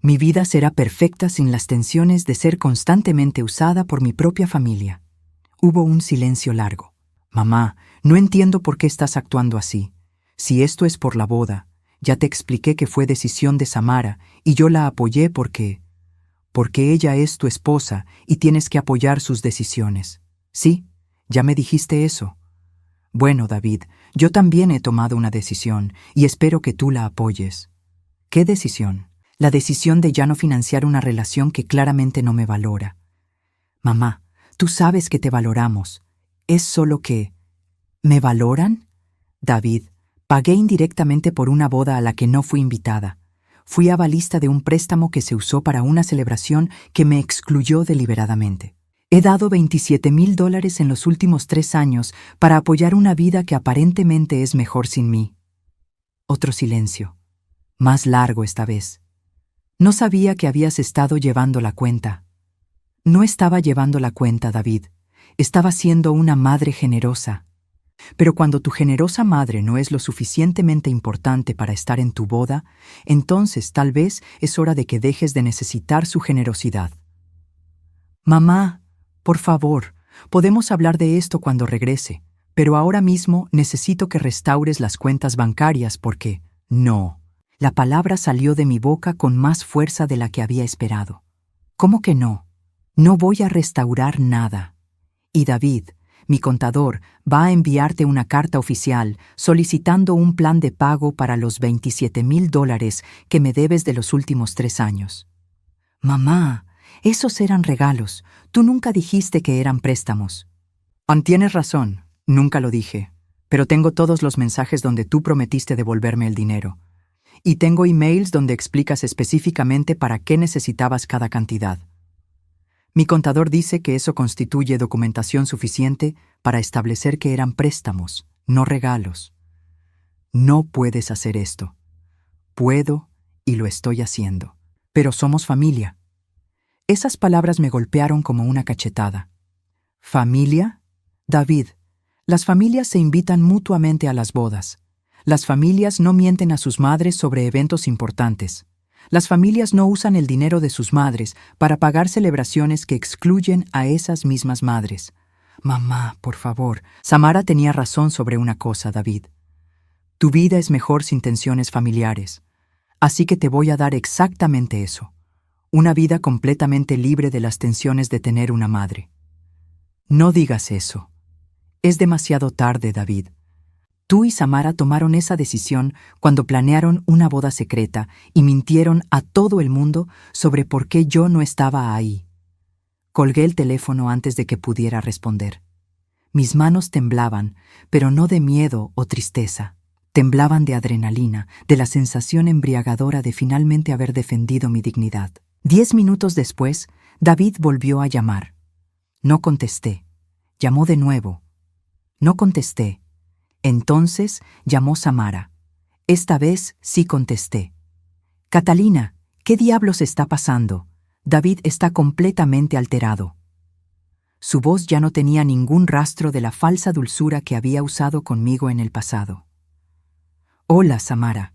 Mi vida será perfecta sin las tensiones de ser constantemente usada por mi propia familia. Hubo un silencio largo. Mamá, no entiendo por qué estás actuando así. Si esto es por la boda, ya te expliqué que fue decisión de Samara y yo la apoyé porque ella es tu esposa y tienes que apoyar sus decisiones. Sí, ya me dijiste eso. Bueno, David, yo también he tomado una decisión y espero que tú la apoyes. ¿Qué decisión? La decisión de ya no financiar una relación que claramente no me valora. Mamá, tú sabes que te valoramos. Es solo que... ¿Me valoran? David, pagué indirectamente por una boda a la que no fui invitada. Fui avalista de un préstamo que se usó para una celebración que me excluyó deliberadamente. He dado $27,000 en los últimos 3 años para apoyar una vida que aparentemente es mejor sin mí. Otro silencio. Más largo esta vez. No sabía que habías estado llevando la cuenta. No estaba llevando la cuenta, David. Estaba siendo una madre generosa. Pero cuando tu generosa madre no es lo suficientemente importante para estar en tu boda, entonces tal vez es hora de que dejes de necesitar su generosidad. Mamá, por favor, podemos hablar de esto cuando regrese, pero ahora mismo necesito que restaures las cuentas bancarias porque... No. La palabra salió de mi boca con más fuerza de la que había esperado. ¿Cómo que no? No voy a restaurar nada. Y David, mi contador, va a enviarte una carta oficial solicitando un plan de pago para los $27,000 que me debes de los últimos 3 años. Mamá, esos eran regalos. Tú nunca dijiste que eran préstamos. Tienes razón, nunca lo dije. Pero tengo todos los mensajes donde tú prometiste devolverme el dinero. Y tengo emails donde explicas específicamente para qué necesitabas cada cantidad. Mi contador dice que eso constituye documentación suficiente para establecer que eran préstamos, no regalos. No puedes hacer esto. Puedo y lo estoy haciendo. Pero somos familia. Esas palabras me golpearon como una cachetada. ¿Familia? David, las familias se invitan mutuamente a las bodas. Las familias no mienten a sus madres sobre eventos importantes. Las familias no usan el dinero de sus madres para pagar celebraciones que excluyen a esas mismas madres. Mamá, por favor. Samara tenía razón sobre una cosa, David. Tu vida es mejor sin tensiones familiares. Así que te voy a dar exactamente eso. Una vida completamente libre de las tensiones de tener una madre. No digas eso. Es demasiado tarde, David. Tú y Samara tomaron esa decisión cuando planearon una boda secreta y mintieron a todo el mundo sobre por qué yo no estaba ahí. Colgué el teléfono antes de que pudiera responder. Mis manos temblaban, pero no de miedo o tristeza. Temblaban de adrenalina, de la sensación embriagadora de finalmente haber defendido mi dignidad. 10 minutos después, David volvió a llamar. No contesté. Llamó de nuevo. No contesté. Entonces llamó Samara. Esta vez sí contesté. Catalina, ¿qué diablos está pasando? David está completamente alterado. Su voz ya no tenía ningún rastro de la falsa dulzura que había usado conmigo en el pasado. Hola, Samara.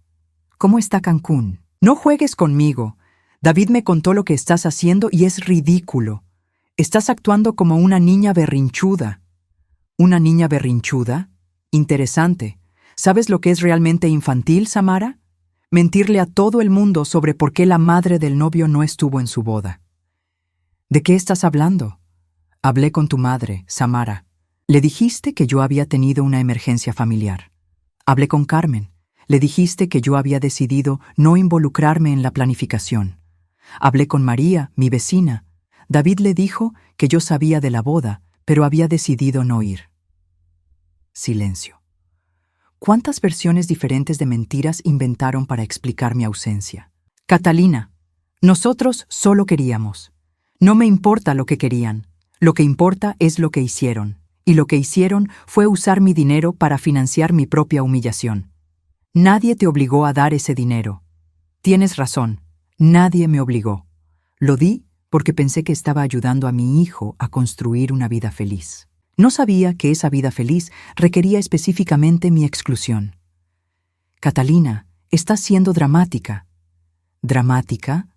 ¿Cómo está Cancún? No juegues conmigo. David me contó lo que estás haciendo y es ridículo. Estás actuando como una niña berrinchuda. ¿Una niña berrinchuda? Interesante. ¿Sabes lo que es realmente infantil, Samara? Mentirle a todo el mundo sobre por qué la madre del novio no estuvo en su boda. ¿De qué estás hablando? Hablé con tu madre, Samara. Le dijiste que yo había tenido una emergencia familiar. Hablé con Carmen. Le dijiste que yo había decidido no involucrarme en la planificación. Hablé con María, mi vecina. David le dijo que yo sabía de la boda, pero había decidido no ir. Silencio. ¿Cuántas versiones diferentes de mentiras inventaron para explicar mi ausencia? Catalina, nosotros solo queríamos. No me importa lo que querían. Lo que importa es lo que hicieron. Y lo que hicieron fue usar mi dinero para financiar mi propia humillación. Nadie te obligó a dar ese dinero. Tienes razón. Nadie me obligó. Lo di porque pensé que estaba ayudando a mi hijo a construir una vida feliz. No sabía que esa vida feliz requería específicamente mi exclusión. Catalina, estás siendo dramática. ¿Dramática?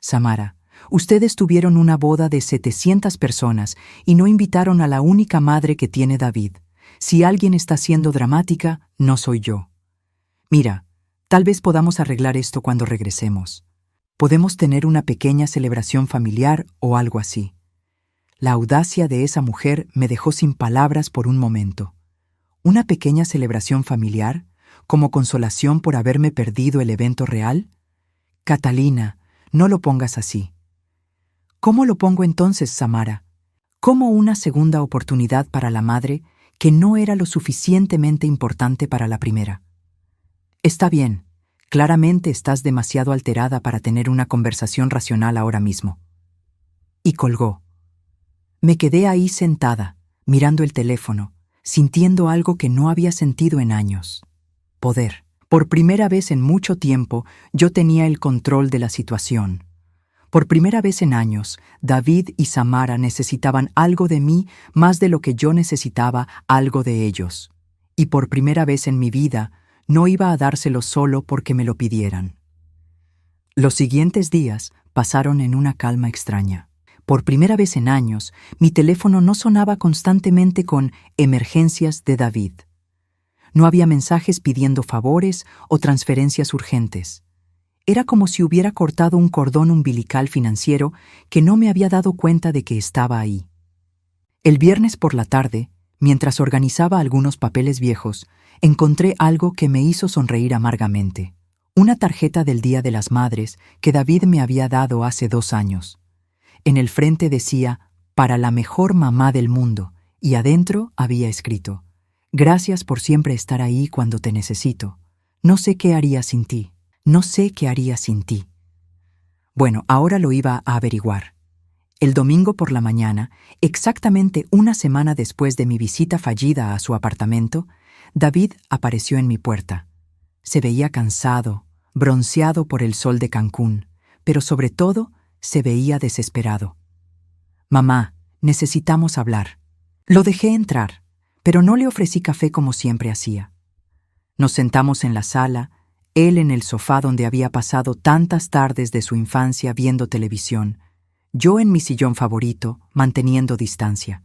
Samara, ustedes tuvieron una boda de 700 personas y no invitaron a la única madre que tiene David. Si alguien está siendo dramática, no soy yo. Mira, tal vez podamos arreglar esto cuando regresemos. Podemos tener una pequeña celebración familiar o algo así. La audacia de esa mujer me dejó sin palabras por un momento. ¿Una pequeña celebración familiar, como consolación por haberme perdido el evento real? Catalina, no lo pongas así. ¿Cómo lo pongo entonces, Samara? ¿Cómo una segunda oportunidad para la madre que no era lo suficientemente importante para la primera? Está bien, claramente estás demasiado alterada para tener una conversación racional ahora mismo. Y colgó. Me quedé ahí sentada, mirando el teléfono, sintiendo algo que no había sentido en años. Poder. Por primera vez en mucho tiempo, yo tenía el control de la situación. Por primera vez en años, David y Samara necesitaban algo de mí más de lo que yo necesitaba algo de ellos. Y por primera vez en mi vida, no iba a dárselo solo porque me lo pidieran. Los siguientes días pasaron en una calma extraña. Por primera vez en años, mi teléfono no sonaba constantemente con emergencias de David. No había mensajes pidiendo favores o transferencias urgentes. Era como si hubiera cortado un cordón umbilical financiero que no me había dado cuenta de que estaba ahí. El viernes por la tarde, mientras organizaba algunos papeles viejos, encontré algo que me hizo sonreír amargamente. Una tarjeta del Día de las Madres que David me había dado hace 2 años. En el frente decía, para la mejor mamá del mundo, y adentro había escrito, gracias por siempre estar ahí cuando te necesito. No sé qué haría sin ti. No sé qué haría sin ti. Bueno, ahora lo iba a averiguar. El domingo por la mañana, exactamente una semana después de mi visita fallida a su apartamento, David apareció en mi puerta. Se veía cansado, bronceado por el sol de Cancún, pero sobre todo, se veía desesperado. Mamá, necesitamos hablar. Lo dejé entrar, pero no le ofrecí café como siempre hacía. Nos sentamos en la sala, él en el sofá donde había pasado tantas tardes de su infancia viendo televisión, yo en mi sillón favorito, manteniendo distancia.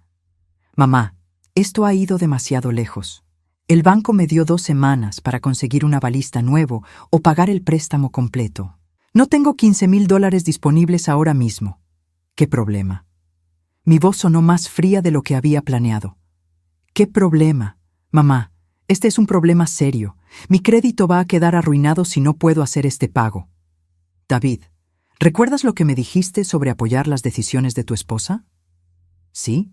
Mamá, esto ha ido demasiado lejos. El banco me dio 2 semanas para conseguir un avalista nuevo o pagar el préstamo completo. No tengo $15,000 disponibles ahora mismo. ¿Qué problema? Mi voz sonó más fría de lo que había planeado. ¿Qué problema? Mamá, Este es un problema serio. Mi crédito va a quedar arruinado si no puedo hacer este pago. David, ¿recuerdas lo que me dijiste sobre apoyar las decisiones de tu esposa? Sí,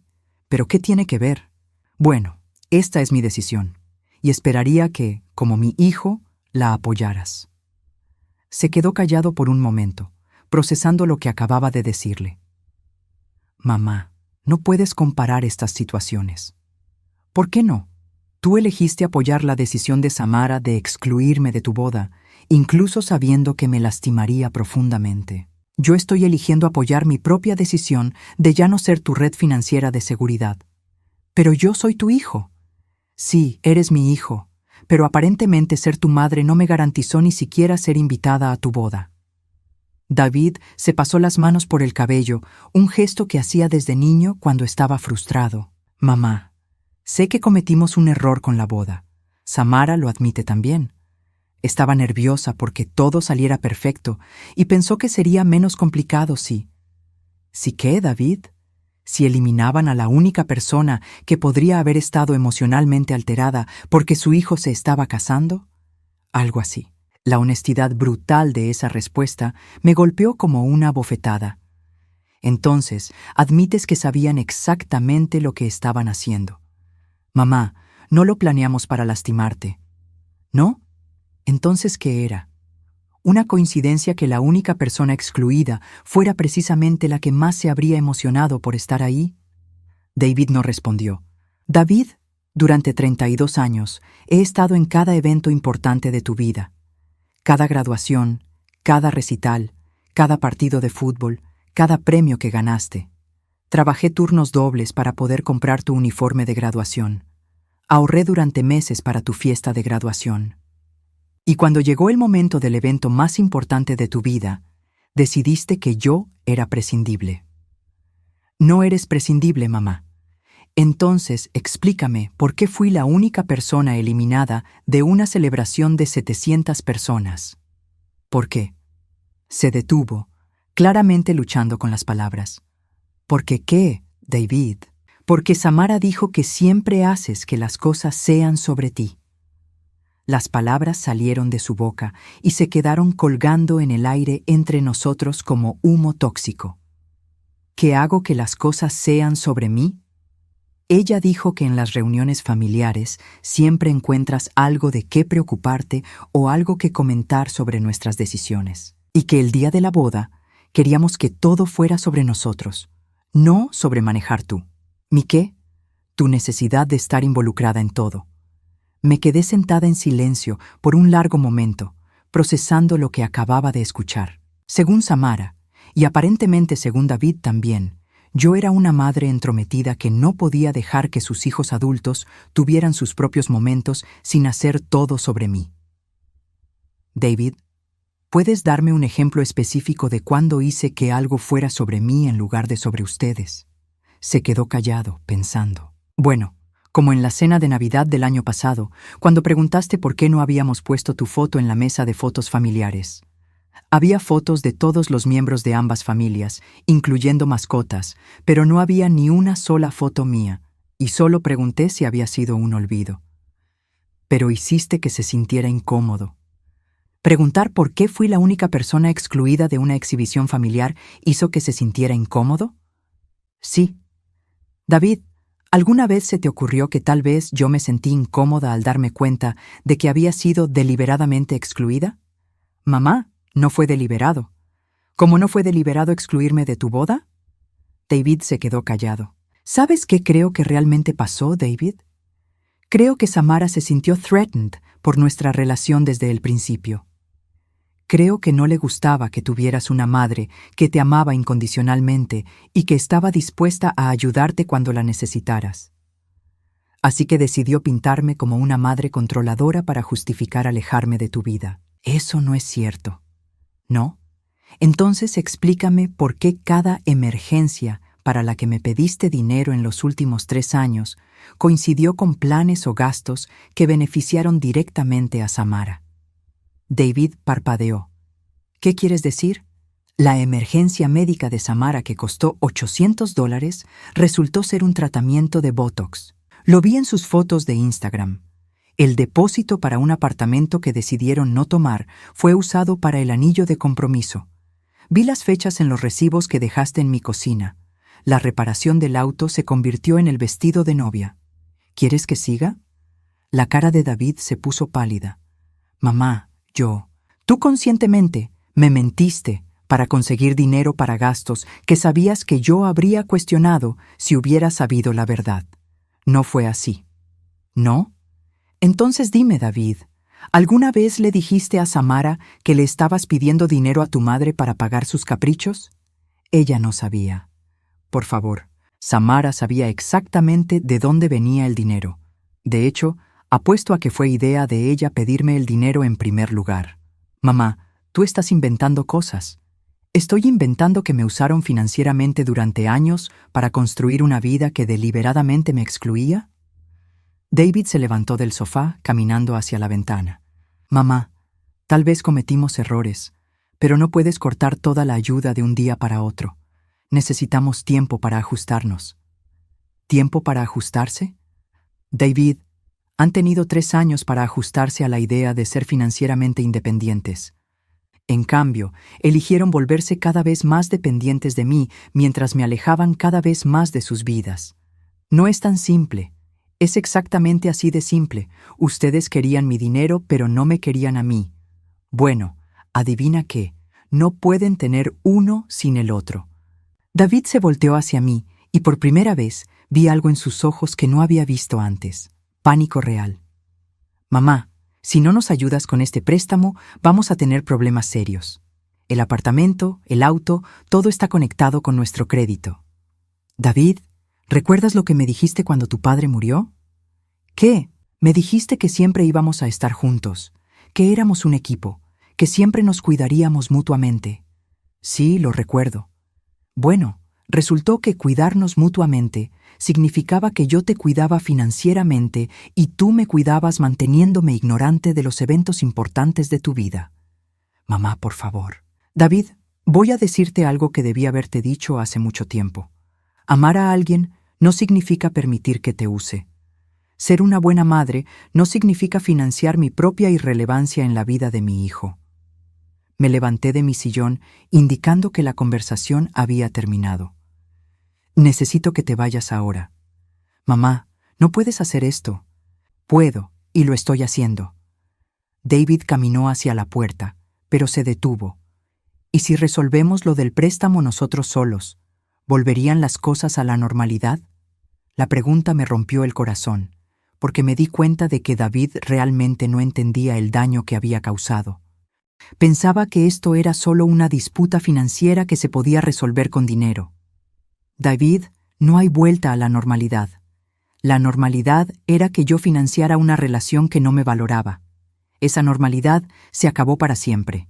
pero ¿qué tiene que ver? Bueno, esta es mi decisión, y esperaría que, como mi hijo, la apoyaras. Se quedó callado por un momento, procesando lo que acababa de decirle. Mamá, no puedes comparar estas situaciones. ¿Por qué no? Tú elegiste apoyar la decisión de Samara de excluirme de tu boda, incluso sabiendo que me lastimaría profundamente. Yo estoy eligiendo apoyar mi propia decisión de ya no ser tu red financiera de seguridad. Pero yo soy tu hijo. Sí, eres mi hijo, pero aparentemente ser tu madre no me garantizó ni siquiera ser invitada a tu boda. David se pasó las manos por el cabello, un gesto que hacía desde niño cuando estaba frustrado. Mamá, sé que cometimos un error con la boda. Samara lo admite también. Estaba nerviosa porque todo saliera perfecto y pensó que sería menos complicado si... ¿Sí qué, David? Si eliminaban a la única persona que podría haber estado emocionalmente alterada porque su hijo se estaba casando. Algo así. La honestidad brutal de esa respuesta me golpeó como una bofetada. Entonces, admites que sabían exactamente lo que estaban haciendo. Mamá, no lo planeamos para lastimarte. ¿No? Entonces, ¿qué era? Una coincidencia que la única persona excluida fuera precisamente la que más se habría emocionado por estar ahí. David no respondió. David, durante 32 años, he estado en cada evento importante de tu vida. Cada graduación, cada recital, cada partido de fútbol, cada premio que ganaste. Trabajé turnos dobles para poder comprar tu uniforme de graduación. Ahorré durante meses para tu fiesta de graduación. Y cuando llegó el momento del evento más importante de tu vida, decidiste que yo era prescindible. No eres prescindible, mamá. Entonces, explícame por qué fui la única persona eliminada de una celebración de 700 personas. ¿Por qué? Se detuvo, claramente luchando con las palabras. ¿Por qué, David? Porque Samara dijo que siempre haces que las cosas sean sobre ti. Las palabras salieron de su boca y se quedaron colgando en el aire entre nosotros como humo tóxico. ¿Que hago que las cosas sean sobre mí? Ella dijo que en las reuniones familiares siempre encuentras algo de qué preocuparte o algo que comentar sobre nuestras decisiones. Y que el día de la boda queríamos que todo fuera sobre nosotros, no sobre manejar tú. ¿Mi qué? Tu necesidad de estar involucrada en todo. Me quedé sentada en silencio por un largo momento, procesando lo que acababa de escuchar. Según Samara, y aparentemente según David también, yo era una madre entrometida que no podía dejar que sus hijos adultos tuvieran sus propios momentos sin hacer todo sobre mí. David, ¿puedes darme un ejemplo específico de cuándo hice que algo fuera sobre mí en lugar de sobre ustedes? Se quedó callado, pensando. Bueno, como en la cena de Navidad del año pasado, cuando preguntaste por qué no habíamos puesto tu foto en la mesa de fotos familiares. Había fotos de todos los miembros de ambas familias, incluyendo mascotas, pero no había ni una sola foto mía, y solo pregunté si había sido un olvido. Pero hiciste que se sintiera incómodo. ¿Preguntar por qué fui la única persona excluida de una exhibición familiar hizo que se sintiera incómodo? Sí. David, ¿alguna vez se te ocurrió que tal vez yo me sentí incómoda al darme cuenta de que había sido deliberadamente excluida? Mamá, no fue deliberado. ¿Cómo no fue deliberado excluirme de tu boda? David se quedó callado. ¿Sabes qué creo que realmente pasó, David? Creo que Samara se sintió threatened por nuestra relación desde el principio. Creo que no le gustaba que tuvieras una madre que te amaba incondicionalmente y que estaba dispuesta a ayudarte cuando la necesitaras. Así que decidió pintarme como una madre controladora para justificar alejarme de tu vida. Eso no es cierto. ¿No? Entonces explícame por qué cada emergencia para la que me pediste dinero en los últimos 3 años coincidió con planes o gastos que beneficiaron directamente a Samara. David parpadeó. ¿Qué quieres decir? La emergencia médica de Samara que costó $800 resultó ser un tratamiento de Botox. Lo vi en sus fotos de Instagram. El depósito para un apartamento que decidieron no tomar fue usado para el anillo de compromiso. Vi las fechas en los recibos que dejaste en mi cocina. La reparación del auto se convirtió en el vestido de novia. ¿Quieres que siga? La cara de David se puso pálida. Mamá, tú conscientemente me mentiste para conseguir dinero para gastos que sabías que yo habría cuestionado si hubiera sabido la verdad. No fue así. ¿No? Entonces dime, David, ¿alguna vez le dijiste a Samara que le estabas pidiendo dinero a tu madre para pagar sus caprichos? Ella no sabía. Por favor, Samara sabía exactamente de dónde venía el dinero. De hecho, apuesto a que fue idea de ella pedirme el dinero en primer lugar. Mamá, tú estás inventando cosas. ¿Estoy inventando que me usaron financieramente durante años para construir una vida que deliberadamente me excluía? David se levantó del sofá, caminando hacia la ventana. Mamá, tal vez cometimos errores, pero no puedes cortar toda la ayuda de un día para otro. Necesitamos tiempo para ajustarnos. ¿Tiempo para ajustarse? David, han tenido 3 años para ajustarse a la idea de ser financieramente independientes. En cambio, eligieron volverse cada vez más dependientes de mí mientras me alejaban cada vez más de sus vidas. No es tan simple. Es exactamente así de simple. Ustedes querían mi dinero, pero no me querían a mí. Bueno, adivina qué. No pueden tener uno sin el otro. David se volteó hacia mí y por primera vez vi algo en sus ojos que no había visto antes. Pánico real. Mamá, si no nos ayudas con este préstamo, vamos a tener problemas serios. El apartamento, el auto, todo está conectado con nuestro crédito. David, ¿recuerdas lo que me dijiste cuando tu padre murió? ¿Qué? Me dijiste que siempre íbamos a estar juntos, que éramos un equipo, que siempre nos cuidaríamos mutuamente. Sí, lo recuerdo. Bueno, resultó que cuidarnos mutuamente significaba que yo te cuidaba financieramente y tú me cuidabas manteniéndome ignorante de los eventos importantes de tu vida. Mamá, por favor. David, voy a decirte algo que debí haberte dicho hace mucho tiempo. Amar a alguien no significa permitir que te use. Ser una buena madre no significa financiar mi propia irrelevancia en la vida de mi hijo. Me levanté de mi sillón, indicando que la conversación había terminado. Necesito que te vayas ahora. Mamá, no puedes hacer esto. Puedo, y lo estoy haciendo. David caminó hacia la puerta, pero se detuvo. ¿Y si resolvemos lo del préstamo nosotros solos? ¿Volverían las cosas a la normalidad? La pregunta me rompió el corazón, porque me di cuenta de que David realmente no entendía el daño que había causado. Pensaba que esto era solo una disputa financiera que se podía resolver con dinero. David, no hay vuelta a la normalidad. La normalidad era que yo financiara una relación que no me valoraba. Esa normalidad se acabó para siempre.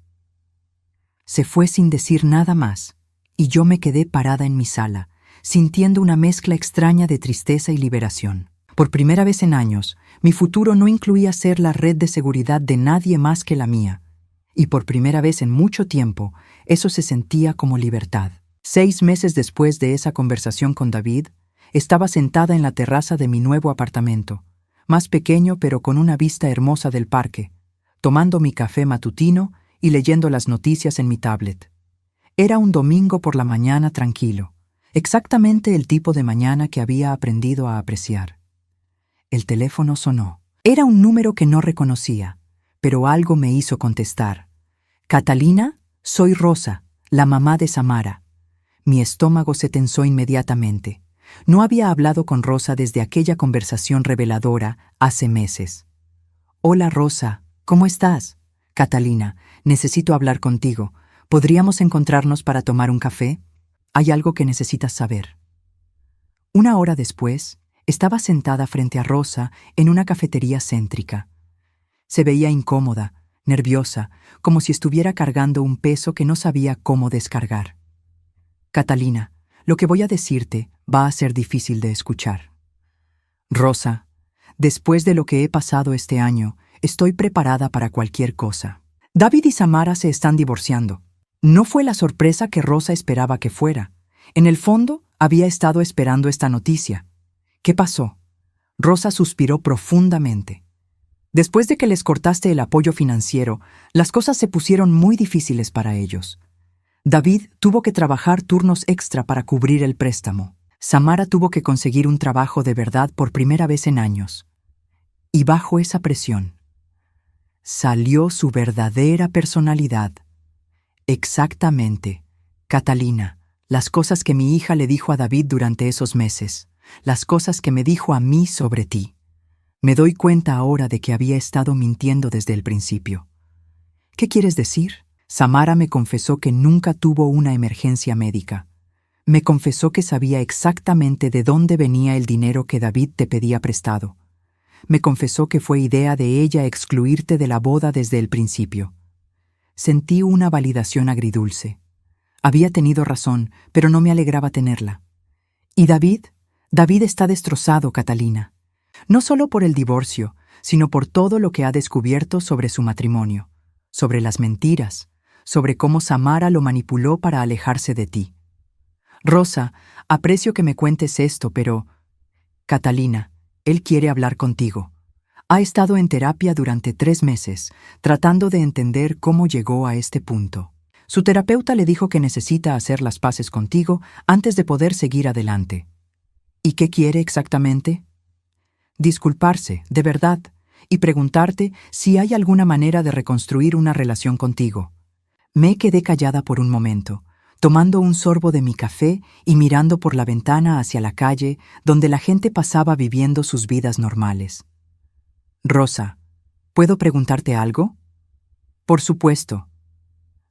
Se fue sin decir nada más, y yo me quedé parada en mi sala, sintiendo una mezcla extraña de tristeza y liberación. Por primera vez en años, mi futuro no incluía ser la red de seguridad de nadie más que la mía. Y por primera vez en mucho tiempo, eso se sentía como libertad. 6 meses después de esa conversación con David, estaba sentada en la terraza de mi nuevo apartamento, más pequeño pero con una vista hermosa del parque, tomando mi café matutino y leyendo las noticias en mi tablet. Era un domingo por la mañana tranquilo, exactamente el tipo de mañana que había aprendido a apreciar. El teléfono sonó. Era un número que no reconocía, pero algo me hizo contestar. «Catalina, soy Rosa, la mamá de Samara». Mi estómago se tensó inmediatamente. No había hablado con Rosa desde aquella conversación reveladora hace meses. «Hola, Rosa, ¿cómo estás?» «Catalina, necesito hablar contigo. ¿Podríamos encontrarnos para tomar un café? Hay algo que necesitas saber». 1 hora después, estaba sentada frente a Rosa en una cafetería céntrica. Se veía incómoda, nerviosa, como si estuviera cargando un peso que no sabía cómo descargar. «Catalina, lo que voy a decirte va a ser difícil de escuchar. Rosa, después de lo que he pasado este año, estoy preparada para cualquier cosa. David y Samara se están divorciando. No fue la sorpresa que Rosa esperaba que fuera. En el fondo, había estado esperando esta noticia. ¿Qué pasó?» Rosa suspiró profundamente. Después de que les cortaste el apoyo financiero, las cosas se pusieron muy difíciles para ellos. David tuvo que trabajar turnos extra para cubrir el préstamo. Samara tuvo que conseguir un trabajo de verdad por primera vez en años. Y bajo esa presión, salió su verdadera personalidad. Exactamente, Catalina, las cosas que mi hija le dijo a David durante esos meses, las cosas que me dijo a mí sobre ti. Me doy cuenta ahora de que había estado mintiendo desde el principio. ¿Qué quieres decir? Samara me confesó que nunca tuvo una emergencia médica. Me confesó que sabía exactamente de dónde venía el dinero que David te pedía prestado. Me confesó que fue idea de ella excluirte de la boda desde el principio. Sentí una validación agridulce. Había tenido razón, pero no me alegraba tenerla. ¿Y David? David está destrozado, Catalina. No solo por el divorcio, sino por todo lo que ha descubierto sobre su matrimonio, sobre las mentiras, sobre cómo Samara lo manipuló para alejarse de ti. Rosa, aprecio que me cuentes esto, pero... Catalina, él quiere hablar contigo. Ha estado en terapia durante 3 meses, tratando de entender cómo llegó a este punto. Su terapeuta le dijo que necesita hacer las paces contigo antes de poder seguir adelante. ¿Y qué quiere exactamente? Disculparse, de verdad, y preguntarte si hay alguna manera de reconstruir una relación contigo. Me quedé callada por un momento, tomando un sorbo de mi café y mirando por la ventana hacia la calle donde la gente pasaba viviendo sus vidas normales. Rosa, ¿puedo preguntarte algo? Por supuesto.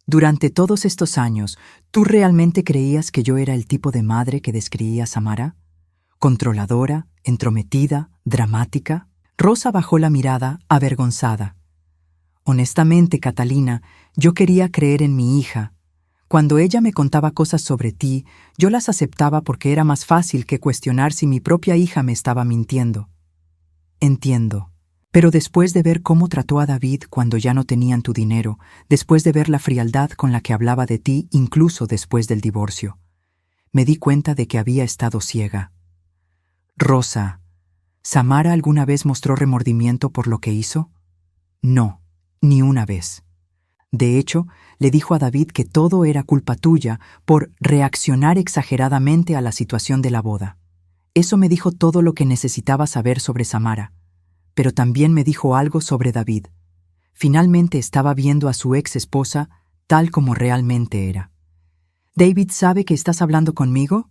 Durante todos estos años, ¿tú realmente creías que yo era el tipo de madre que describía Samara? ¿Controladora, entrometida, dramática? Rosa bajó la mirada, avergonzada. Honestamente, Catalina, yo quería creer en mi hija. Cuando ella me contaba cosas sobre ti, yo las aceptaba porque era más fácil que cuestionar si mi propia hija me estaba mintiendo. Entiendo. Pero después de ver cómo trató a David cuando ya no tenían tu dinero, después de ver la frialdad con la que hablaba de ti incluso después del divorcio, me di cuenta de que había estado ciega. Rosa, ¿Samara alguna vez mostró remordimiento por lo que hizo? No, ni una vez. De hecho, le dijo a David que todo era culpa tuya por reaccionar exageradamente a la situación de la boda. Eso me dijo todo lo que necesitaba saber sobre Samara. Pero también me dijo algo sobre David. Finalmente estaba viendo a su ex esposa tal como realmente era. ¿David sabe que estás hablando conmigo?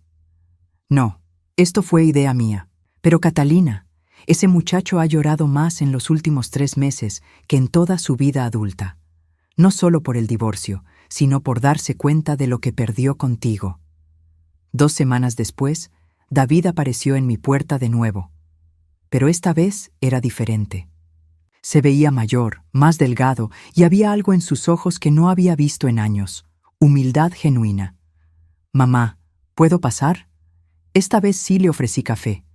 No, esto fue idea mía. Pero Catalina, ese muchacho ha llorado más en los últimos 3 meses que en toda su vida adulta. No solo por el divorcio, sino por darse cuenta de lo que perdió contigo. 2 semanas después, David apareció en mi puerta de nuevo. Pero esta vez era diferente. Se veía mayor, más delgado, y había algo en sus ojos que no había visto en años. Humildad genuina. «Mamá, ¿puedo pasar?» Esta vez sí le ofrecí café.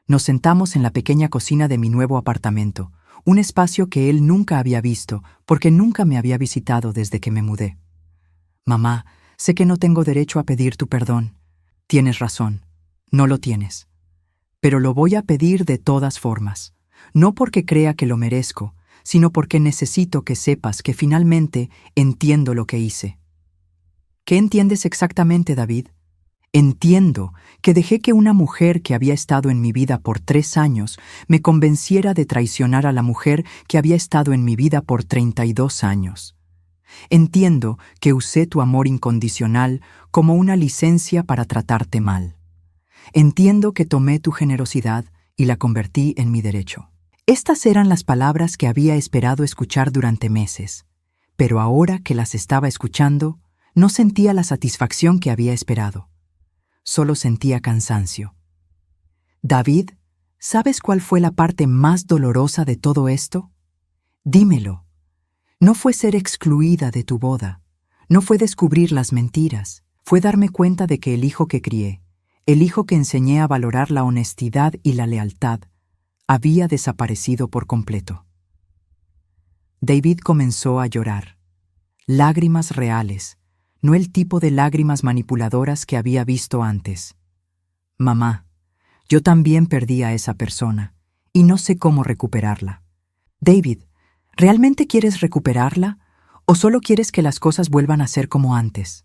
Nos sentamos en la pequeña cocina de mi nuevo apartamento, un espacio que él nunca había visto, porque nunca me había visitado desde que me mudé. «Mamá, sé que no tengo derecho a pedir tu perdón. Tienes razón, no lo tienes. Pero lo voy a pedir de todas formas, no porque crea que lo merezco, sino porque necesito que sepas que finalmente entiendo lo que hice». ¿Qué entiendes exactamente, David? Entiendo que dejé que una mujer que había estado en mi vida por 3 años me convenciera de traicionar a la mujer que había estado en mi vida por 32 años. Entiendo que usé tu amor incondicional como una licencia para tratarte mal. Entiendo que tomé tu generosidad y la convertí en mi derecho. Estas eran las palabras que había esperado escuchar durante meses, pero ahora que las estaba escuchando, no sentía la satisfacción que había esperado. Solo sentía cansancio. David, ¿sabes cuál fue la parte más dolorosa de todo esto? Dímelo. No fue ser excluida de tu boda, no fue descubrir las mentiras, fue darme cuenta de que el hijo que crié, el hijo que enseñé a valorar la honestidad y la lealtad, había desaparecido por completo. David comenzó a llorar. Lágrimas reales, no el tipo de lágrimas manipuladoras que había visto antes. «Mamá, yo también perdí a esa persona, y no sé cómo recuperarla. David, ¿realmente quieres recuperarla o solo quieres que las cosas vuelvan a ser como antes?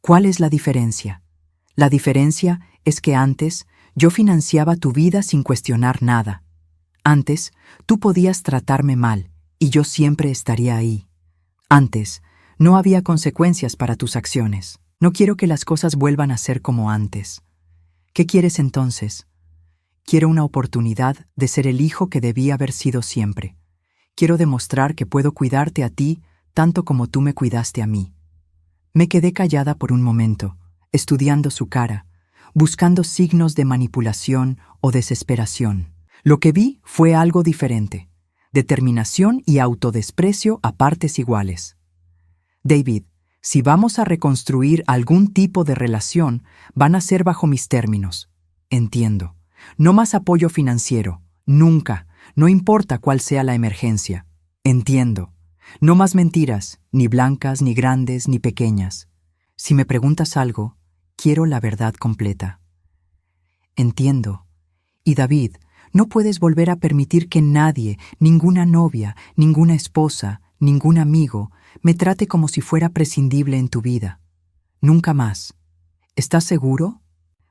¿Cuál es la diferencia? La diferencia es que antes yo financiaba tu vida sin cuestionar nada. Antes tú podías tratarme mal y yo siempre estaría ahí. Antes no había consecuencias para tus acciones. No quiero que las cosas vuelvan a ser como antes. ¿Qué quieres entonces? Quiero una oportunidad de ser el hijo que debía haber sido siempre. Quiero demostrar que puedo cuidarte a ti tanto como tú me cuidaste a mí. Me quedé callada por un momento, estudiando su cara, buscando signos de manipulación o desesperación. Lo que vi fue algo diferente: determinación y autodesprecio a partes iguales. David, si vamos a reconstruir algún tipo de relación, van a ser bajo mis términos. Entiendo. No más apoyo financiero. Nunca. No importa cuál sea la emergencia. Entiendo. No más mentiras, ni blancas, ni grandes, ni pequeñas. Si me preguntas algo, quiero la verdad completa. Entiendo. Y David, no puedes volver a permitir que nadie, ninguna novia, ninguna esposa, ningún amigo, me trate como si fuera prescindible en tu vida. Nunca más. ¿Estás seguro?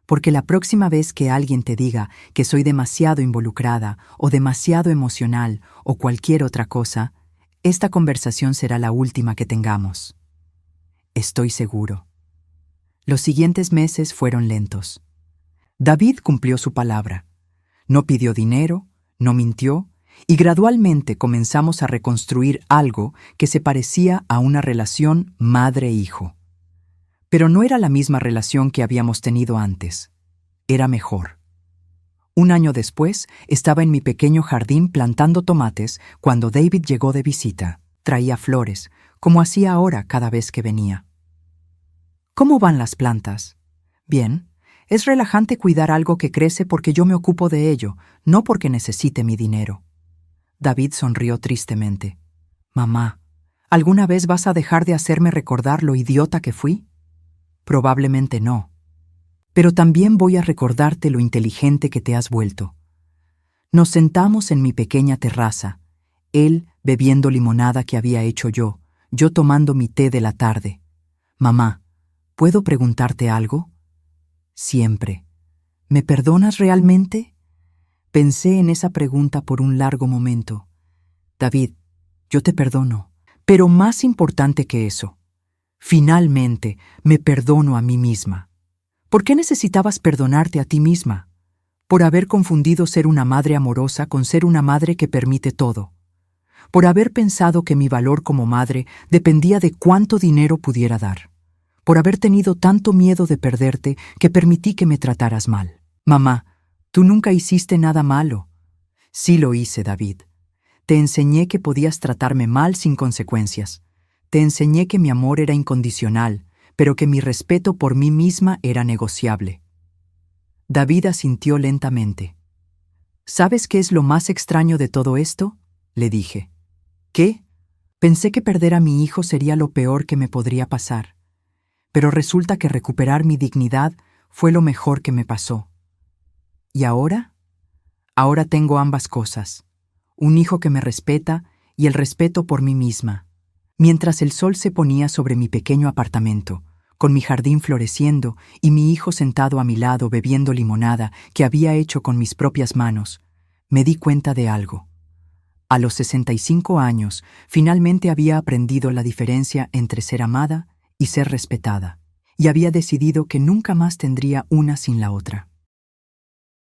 Porque la próxima vez que alguien te diga que soy demasiado involucrada o demasiado emocional o cualquier otra cosa, esta conversación será la última que tengamos. Estoy seguro. Los siguientes meses fueron lentos. David cumplió su palabra. No pidió dinero, no mintió, y gradualmente comenzamos a reconstruir algo que se parecía a una relación madre-hijo. Pero no era la misma relación que habíamos tenido antes. Era mejor. Un año después, estaba en mi pequeño jardín plantando tomates cuando David llegó de visita. Traía flores, como hacía ahora cada vez que venía. ¿Cómo van las plantas? Bien. Es relajante cuidar algo que crece porque yo me ocupo de ello, no porque necesite mi dinero. David sonrió tristemente. Mamá, ¿alguna vez vas a dejar de hacerme recordar lo idiota que fui? Probablemente no. Pero también voy a recordarte lo inteligente que te has vuelto. Nos sentamos en mi pequeña terraza, él bebiendo limonada que había hecho yo tomando mi té de la tarde. Mamá, ¿puedo preguntarte algo? Siempre. ¿Me perdonas realmente? Pensé en esa pregunta por un largo momento. David, yo te perdono. Pero más importante que eso, finalmente me perdono a mí misma. ¿Por qué necesitabas perdonarte a ti misma? Por haber confundido ser una madre amorosa con ser una madre que permite todo. Por haber pensado que mi valor como madre dependía de cuánto dinero pudiera dar. Por haber tenido tanto miedo de perderte que permití que me trataras mal. Mamá, tú nunca hiciste nada malo. Sí lo hice, David. Te enseñé que podías tratarme mal sin consecuencias. Te enseñé que mi amor era incondicional, pero que mi respeto por mí misma era negociable. David asintió lentamente. ¿Sabes qué es lo más extraño de todo esto? Le dije. ¿Qué? Pensé que perder a mi hijo sería lo peor que me podría pasar. Pero resulta que recuperar mi dignidad fue lo mejor que me pasó. ¿Y ahora? Ahora tengo ambas cosas. Un hijo que me respeta y el respeto por mí misma. Mientras el sol se ponía sobre mi pequeño apartamento, con mi jardín floreciendo y mi hijo sentado a mi lado bebiendo limonada que había hecho con mis propias manos, me di cuenta de algo. A los 65 años, finalmente había aprendido la diferencia entre ser amada y ser respetada, y había decidido que nunca más tendría una sin la otra.